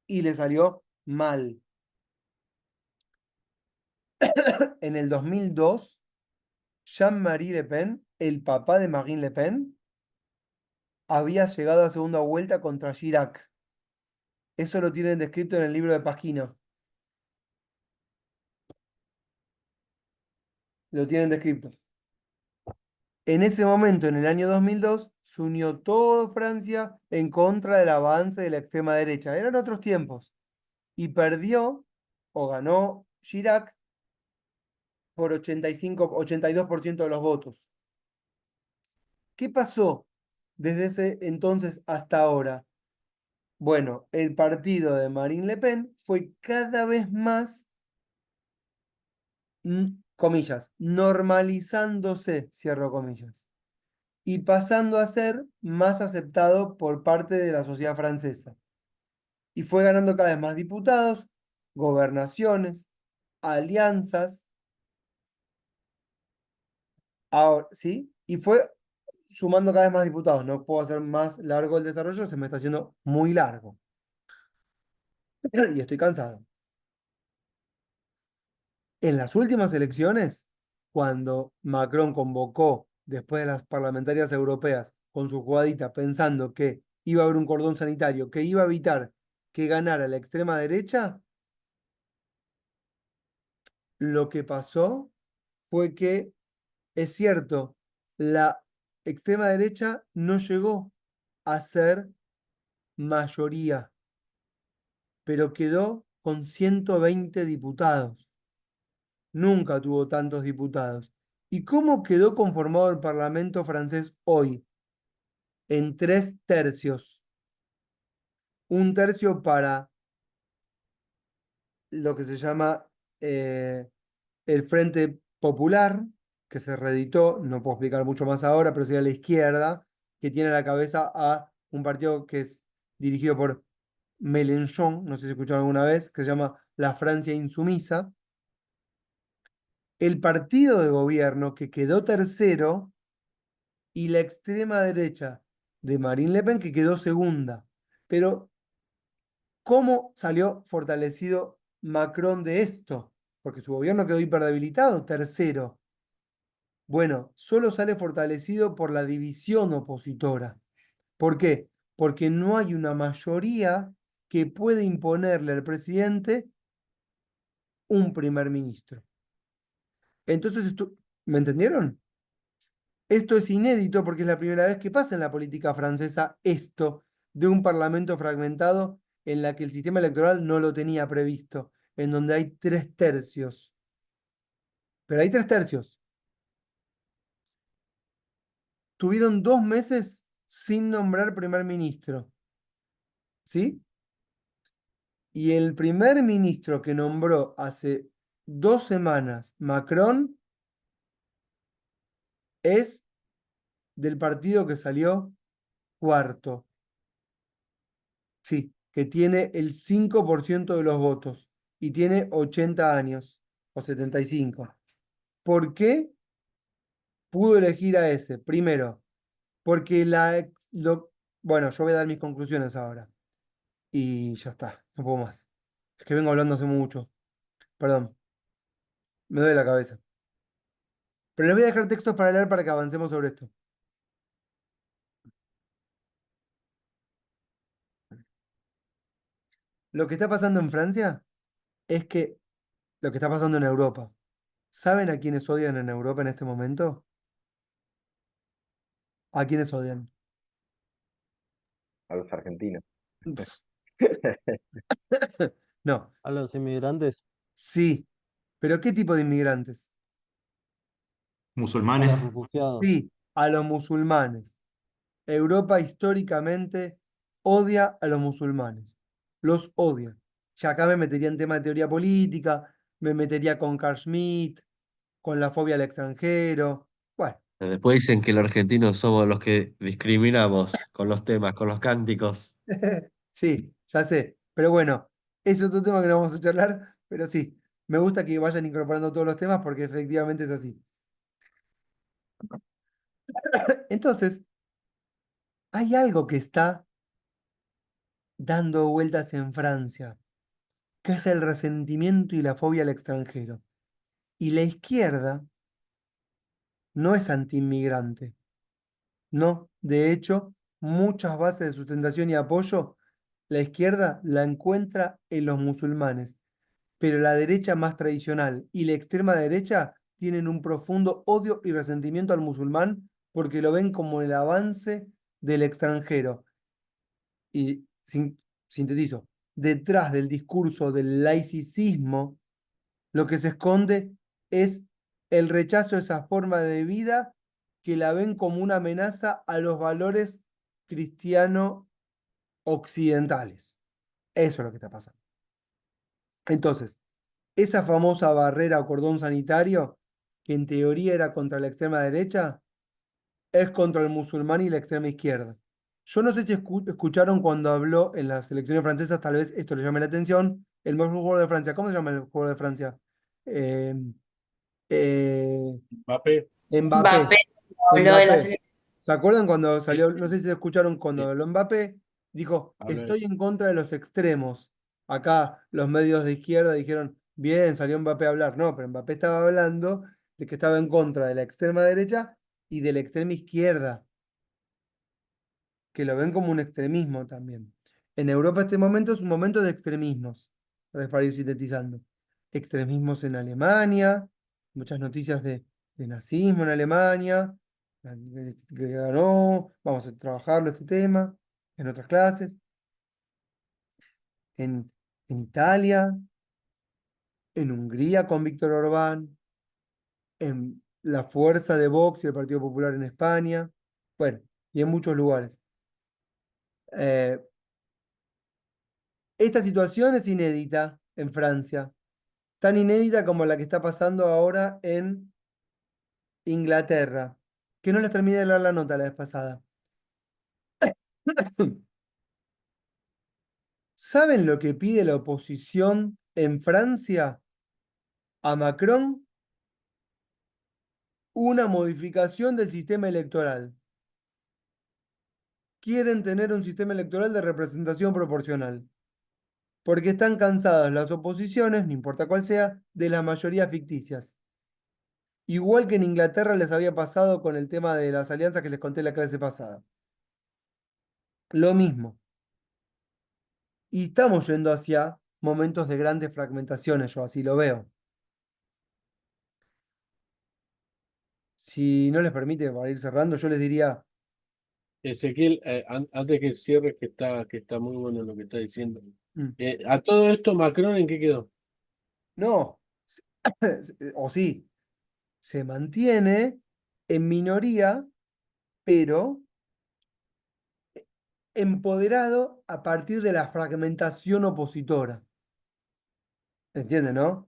y le salió mal. En el 2002, Jean-Marie Le Pen, el papá de Marine Le Pen, había llegado a segunda vuelta contra Chirac. Eso lo tienen descrito en el libro de Pasquino. Lo tienen descrito. En ese momento, en el año 2002, se unió toda Francia en contra del avance de la extrema derecha. Eran otros tiempos. Y perdió, o ganó Chirac, por 82% de los votos. ¿Qué pasó desde ese entonces hasta ahora? Bueno, el partido de Marine Le Pen fue cada vez más, comillas, normalizándose, cierro comillas, y pasando a ser más aceptado por parte de la sociedad francesa. Y fue ganando cada vez más diputados, gobernaciones, alianzas, ahora, ¿sí? Y fue sumando cada vez más diputados. No puedo hacer más largo el desarrollo, se me está haciendo muy largo. Y estoy cansado. En las últimas elecciones, cuando Macron convocó después de las parlamentarias europeas con su jugadita pensando que iba a haber un cordón sanitario, que iba a evitar que ganara la extrema derecha, lo que pasó fue que, es cierto, la extrema derecha no llegó a ser mayoría, pero quedó con 120 diputados. Nunca tuvo tantos diputados. ¿Y cómo quedó conformado el Parlamento francés hoy? En 3 tercios. Un tercio para lo que se llama el Frente Popular, que se reeditó, no puedo explicar mucho más ahora, pero sería la izquierda, que tiene a la cabeza a un partido que es dirigido por Mélenchon, no sé si escucharon alguna vez, que se llama La Francia Insumisa. El partido de gobierno que quedó tercero y la extrema derecha de Marine Le Pen que quedó segunda. Pero, ¿cómo salió fortalecido Macron de esto? Porque su gobierno quedó hiperdebilitado, tercero. Bueno, solo sale fortalecido por la división opositora. ¿Por qué? Porque no hay una mayoría que pueda imponerle al presidente un primer ministro. Entonces, ¿me entendieron? Esto es inédito porque es la primera vez que pasa en la política francesa esto de un parlamento fragmentado en la que el sistema electoral no lo tenía previsto, en donde hay 3 tercios. Pero hay 3 tercios. Tuvieron 2 meses sin nombrar primer ministro. ¿Sí? Y el primer ministro que nombró hace 2 semanas Macron es del partido que salió cuarto. Sí, que tiene el 5% de los votos y tiene 80 años o 75. ¿Por qué pudo elegir a ese? Primero, porque bueno, yo voy a dar mis conclusiones ahora y ya está, no puedo más. Es que vengo hablando hace mucho. Perdón, me duele la cabeza. Pero les voy a dejar textos para leer para que avancemos sobre esto. Lo que está pasando en Francia es que lo que está pasando en Europa. ¿Saben a quiénes odian en Europa en este momento? ¿A quiénes odian? A los argentinos. No, A los inmigrantes, sí, pero ¿qué tipo de inmigrantes? a Musulmanes, los refugiados. Sí, a los musulmanes. Europa históricamente odia a los musulmanes. Los odia. Ya acá me metería en tema de teoría política, me metería con Carl Schmitt, con la fobia al extranjero, Después dicen que los argentinos somos los que discriminamos con los temas, con los cánticos. Sí, ya sé. Pero bueno, es otro tema que no vamos a charlar, pero sí, me gusta que vayan incorporando todos los temas porque efectivamente es así. Entonces, hay algo que está dando vueltas en Francia, que es el resentimiento y la fobia al extranjero. Y la izquierda no es antiinmigrante, no. De hecho, muchas bases de sustentación y apoyo, la izquierda la encuentra en los musulmanes, pero la derecha más tradicional y la extrema derecha tienen un profundo odio y resentimiento al musulmán porque lo ven como el avance del extranjero. Y sintetizo, detrás del discurso del laicismo, lo que se esconde es el rechazo a esa forma de vida que la ven como una amenaza a los valores cristiano occidentales. Eso es lo que está pasando. Entonces, esa famosa barrera o cordón sanitario, que en teoría era contra la extrema derecha, es contra el musulmán y la extrema izquierda. Yo no sé si escucharon cuando habló en las elecciones francesas, tal vez esto le llame la atención, el mejor jugador de Francia. ¿Cómo se llama el jugador de Francia? Eh, eh, Mbappé. Mbappé. Mbappé habló de la Mbappé. selección. ¿Se acuerdan cuando Sí, salió? No sé si se escucharon cuando sí, habló Mbappé. Dijo, habla de estoy eso. en contra de los extremos. Acá los medios de izquierda dijeron, bien, salió Mbappé a hablar. No, pero Mbappé estaba hablando de que estaba en contra de la extrema derecha y de la extrema izquierda, que lo ven como un extremismo también. En Europa este momento es un momento de extremismos, para ir sintetizando. Extremismos en Alemania, muchas noticias de nazismo en Alemania, que ganó, vamos a trabajarlo este tema en otras clases, en, en Italia, en Hungría con Víctor Orbán, en la fuerza de Vox y el Partido Popular en España, bueno, y en muchos lugares. Eh, Esta situación es inédita en Francia, tan inédita como la que está pasando ahora en Inglaterra, que no les terminé de leer la nota la vez pasada. ¿Saben lo que pide la oposición en Francia a Macron? Una modificación del sistema electoral. Quieren tener un sistema electoral de representación proporcional, porque están cansadas las oposiciones, no importa cuál sea, de las mayorías ficticias. Igual que en Inglaterra les había pasado con el tema de las alianzas que les conté la clase pasada. Lo mismo. Y estamos yendo hacia momentos de grandes fragmentaciones, yo así lo veo. Si no les permite, para ir cerrando, yo les diría, Ezequiel, antes que cierres, que está muy bueno lo que está diciendo. mm, A todo esto, ¿Macron en qué quedó? no, o sí, se mantiene en minoría, pero empoderado a partir de la fragmentación opositora. ¿Entienden, no?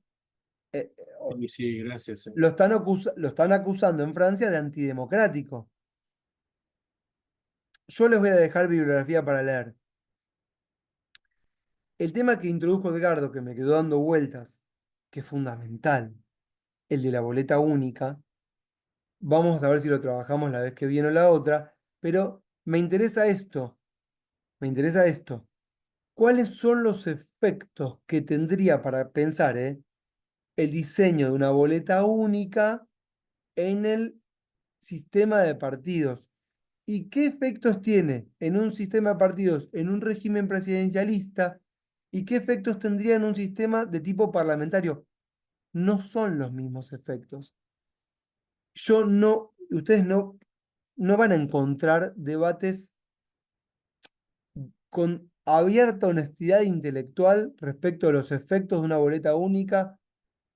Eh, eh, o- Sí, sí, gracias. lo están acusando en Francia de antidemocrático. Yo les voy a dejar bibliografía para leer. El tema que introdujo Edgardo, que me quedó dando vueltas, que es fundamental, el de la boleta única, vamos a ver si lo trabajamos la vez que viene o la otra, pero me interesa esto. ¿Cuáles son los efectos que tendría para pensar, el diseño de una boleta única en el sistema de partidos? ¿Y qué efectos tiene en un sistema de partidos, en un régimen presidencialista? ¿Y qué efectos tendría en un sistema de tipo parlamentario? No son los mismos efectos. Ustedes no van a encontrar debates con abierta honestidad intelectual respecto a los efectos de una boleta única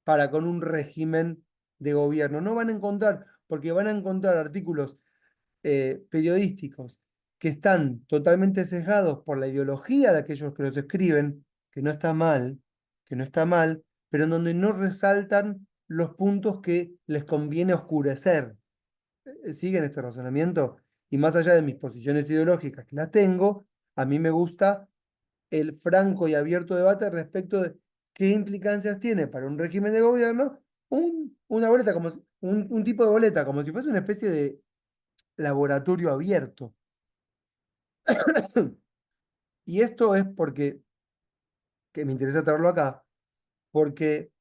para con un régimen de gobierno. No van a encontrar, porque van a encontrar artículos periodísticos que están totalmente sesgados por la ideología de aquellos que los escriben, que no está mal, que no está mal, pero en donde no resaltan los puntos que les conviene oscurecer. siguen este razonamiento, y más allá de mis posiciones ideológicas, que las tengo, a mí me gusta el franco y abierto debate respecto de qué implicancias tiene para un régimen de gobierno una boleta, un tipo de boleta, como si fuese una especie de laboratorio abierto. Y esto es porque, que me interesa traerlo acá, porque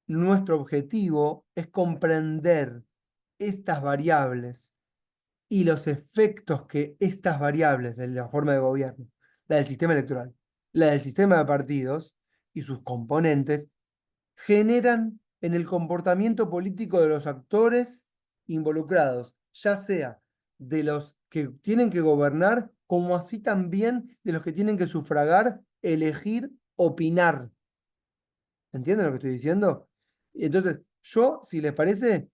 nuestro objetivo es comprender estas variables y los efectos que estas variables de la forma de gobierno, la del sistema electoral, la del sistema de partidos y sus componentes, generan en el comportamiento político de los actores involucrados, ya sea de los que tienen que gobernar, como así también de los que tienen que sufragar, elegir, opinar. ¿Entienden lo que estoy diciendo? Entonces, yo, si les parece,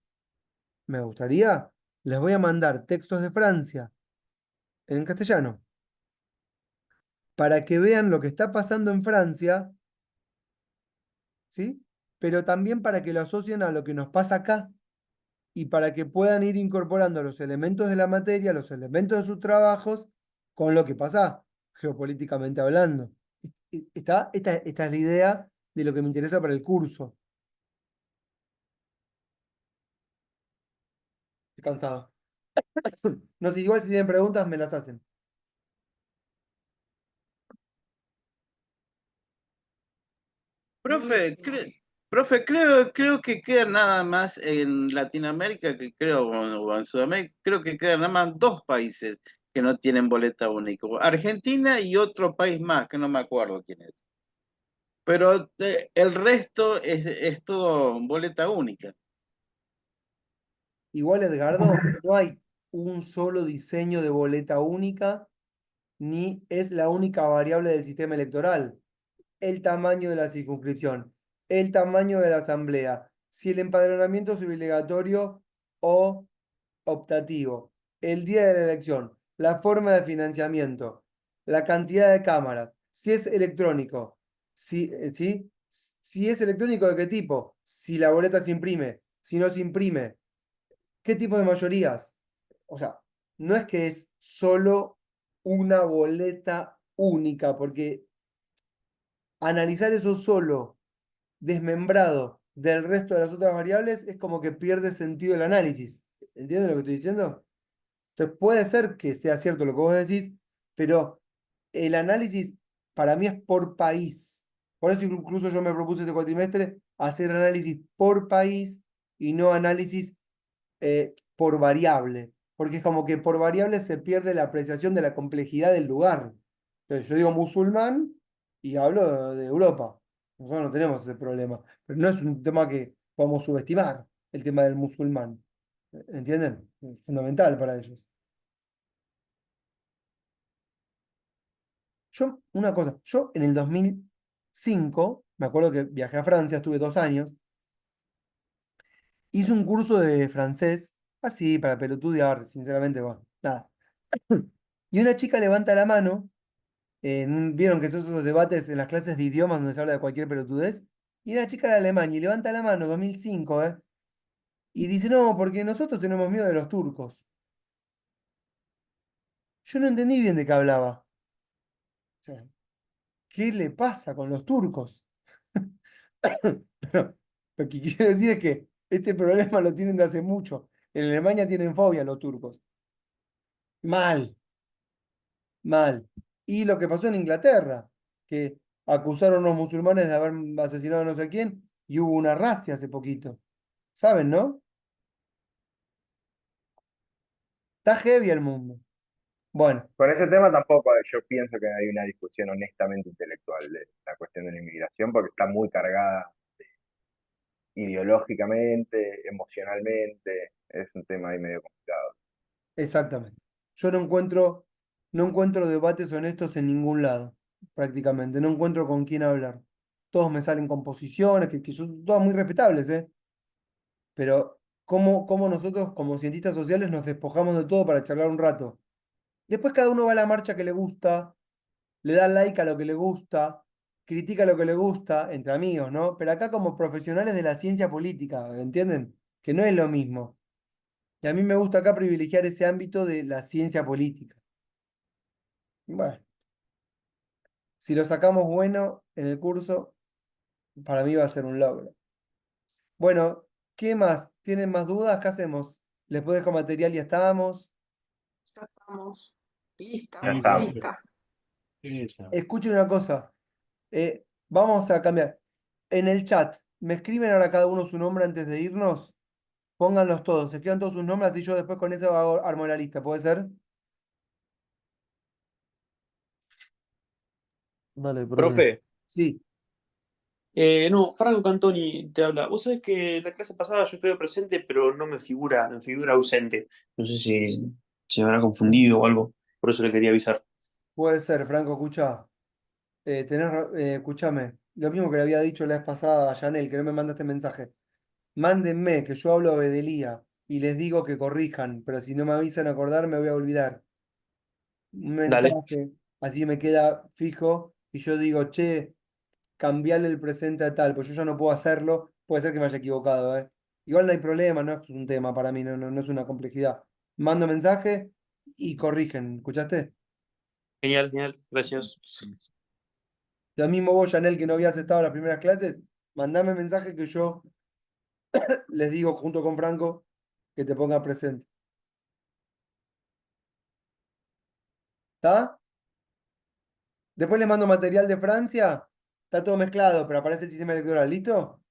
me gustaría, les voy a mandar textos de Francia en castellano para que vean lo que está pasando en Francia, ¿sí? Pero también para que lo asocien a lo que nos pasa acá y para que puedan ir incorporando los elementos de la materia, los elementos de sus trabajos, con lo que pasa geopolíticamente hablando. Esta es la idea de lo que me interesa para el curso. Estoy cansado. No sé, igual si tienen preguntas, me las hacen. Profe, profe, creo que queda nada más en Latinoamérica, que creo, o en Sudamérica, creo que quedan nada más dos países que no tienen boleta única. Argentina y otro país más, que no me acuerdo quién es. Pero el resto es todo boleta única. Igual, Edgardo, no hay un solo diseño de boleta única, ni es la única variable del sistema electoral. El tamaño de la circunscripción, el tamaño de la asamblea, si el empadronamiento es obligatorio o optativo, el día de la elección, la forma de financiamiento, la cantidad de cámaras, si es electrónico, si es electrónico, ¿de qué tipo? Si la boleta se imprime, si no se imprime, ¿qué tipo de mayorías? O sea, no es que es solo una boleta única, porque analizar eso solo, desmembrado del resto de las otras variables, es como que pierde sentido el análisis. ¿Entiendes lo que estoy diciendo? Entonces puede ser que sea cierto lo que vos decís, pero el análisis para mí es por país. Por eso incluso yo me propuse este cuatrimestre hacer análisis por país y no análisis por variable, porque es como que por variable se pierde la apreciación de la complejidad del lugar. Entonces yo digo musulmán y hablo de Europa. Nosotros no tenemos ese problema, pero no es un tema que podamos subestimar, el tema del musulmán. ¿Entienden? Es fundamental para ellos. Una cosa, yo en el 2005, me acuerdo que viajé a Francia, estuve 2 años, hice un curso de francés, así, para pelotudear, sinceramente, bueno, nada. Y una chica levanta la mano, vieron que son esos debates en las clases de idiomas donde se habla de cualquier pelotudez, y una chica de Alemania y levanta la mano, 2005, y dice, no, porque nosotros tenemos miedo de los turcos. Yo no entendí bien de qué hablaba. O sea, ¿qué le pasa con los turcos? Pero lo que quiero decir es que este problema lo tienen de hace mucho. En Alemania tienen fobia los turcos. Mal, mal. Y lo que pasó en Inglaterra, que acusaron a los musulmanes de haber asesinado a no sé quién, y hubo una racia hace poquito. ¿Saben, no? Está heavy el mundo. Bueno, Con ese tema tampoco yo pienso que hay una discusión honestamente intelectual de la cuestión de la inmigración, porque está muy cargada ideológicamente, emocionalmente, es un tema ahí medio complicado. exactamente. Yo no encuentro debates honestos en ningún lado, prácticamente. No encuentro con quién hablar. Todos me salen con posiciones que son todas muy respetables, ¿eh? Pero ¿cómo nosotros como cientistas sociales nos despojamos de todo para charlar un rato? Después cada uno va a la marcha que le gusta, le da like a lo que le gusta, critica lo que le gusta, entre amigos, ¿no? Pero acá como profesionales de la ciencia política, ¿entienden? Que no es lo mismo. Y a mí me gusta acá privilegiar ese ámbito de la ciencia política. Bueno, si lo sacamos bueno en el curso, para mí va a ser un logro. Bueno, ¿qué más? ¿Tienen más dudas? ¿Qué hacemos? ¿Les puedo dejar material y estamos? Ya estamos. Lista, Ya estamos. lista. Esa. Escuchen una cosa. Vamos a cambiar. En el chat, ¿me escriben ahora cada uno su nombre antes de irnos? Pónganlos todos, escriban todos sus nombres y yo después con eso armo la lista, ¿puede ser? Dale, profe. Profe, Sí, no, Franco Cantoni te habla. Vos sabés que la clase pasada yo estuve presente, pero no me figura ausente. No sé si se me habrá confundido o algo, por eso le quería avisar. puede ser, Franco, escucha. Escúchame. Lo mismo que le había dicho la vez pasada a Yanel, que no me mandaste mensaje. Mándenme, que yo hablo a Bedelía y les digo que corrijan, pero si no me avisan a acordar, me voy a olvidar. Un Dale, mensaje, así me queda fijo y yo digo, che, cambiarle el presente a tal, pues yo ya no puedo hacerlo, puede ser que me haya equivocado, ¿eh? Igual no hay problema, no es un tema para mí, no es una complejidad. Mando mensaje y corrigen, ¿escuchaste? genial, genial, gracias. Lo mismo vos, Janel, que no habías estado en las primeras clases, mandame mensaje que yo les digo junto con Franco que te ponga presente. ¿Está? Después les mando material de Francia. Está todo mezclado, pero aparece el sistema electoral. ¿Listo?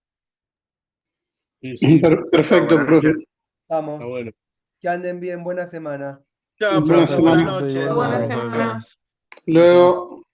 Sí, sí, Perfecto, Buenas profe. noches. Vamos. está bueno. Que anden bien. Buena semana. Chao, Buena profe, buenas semana. noches. Buena Nos semana. vemos. Luego.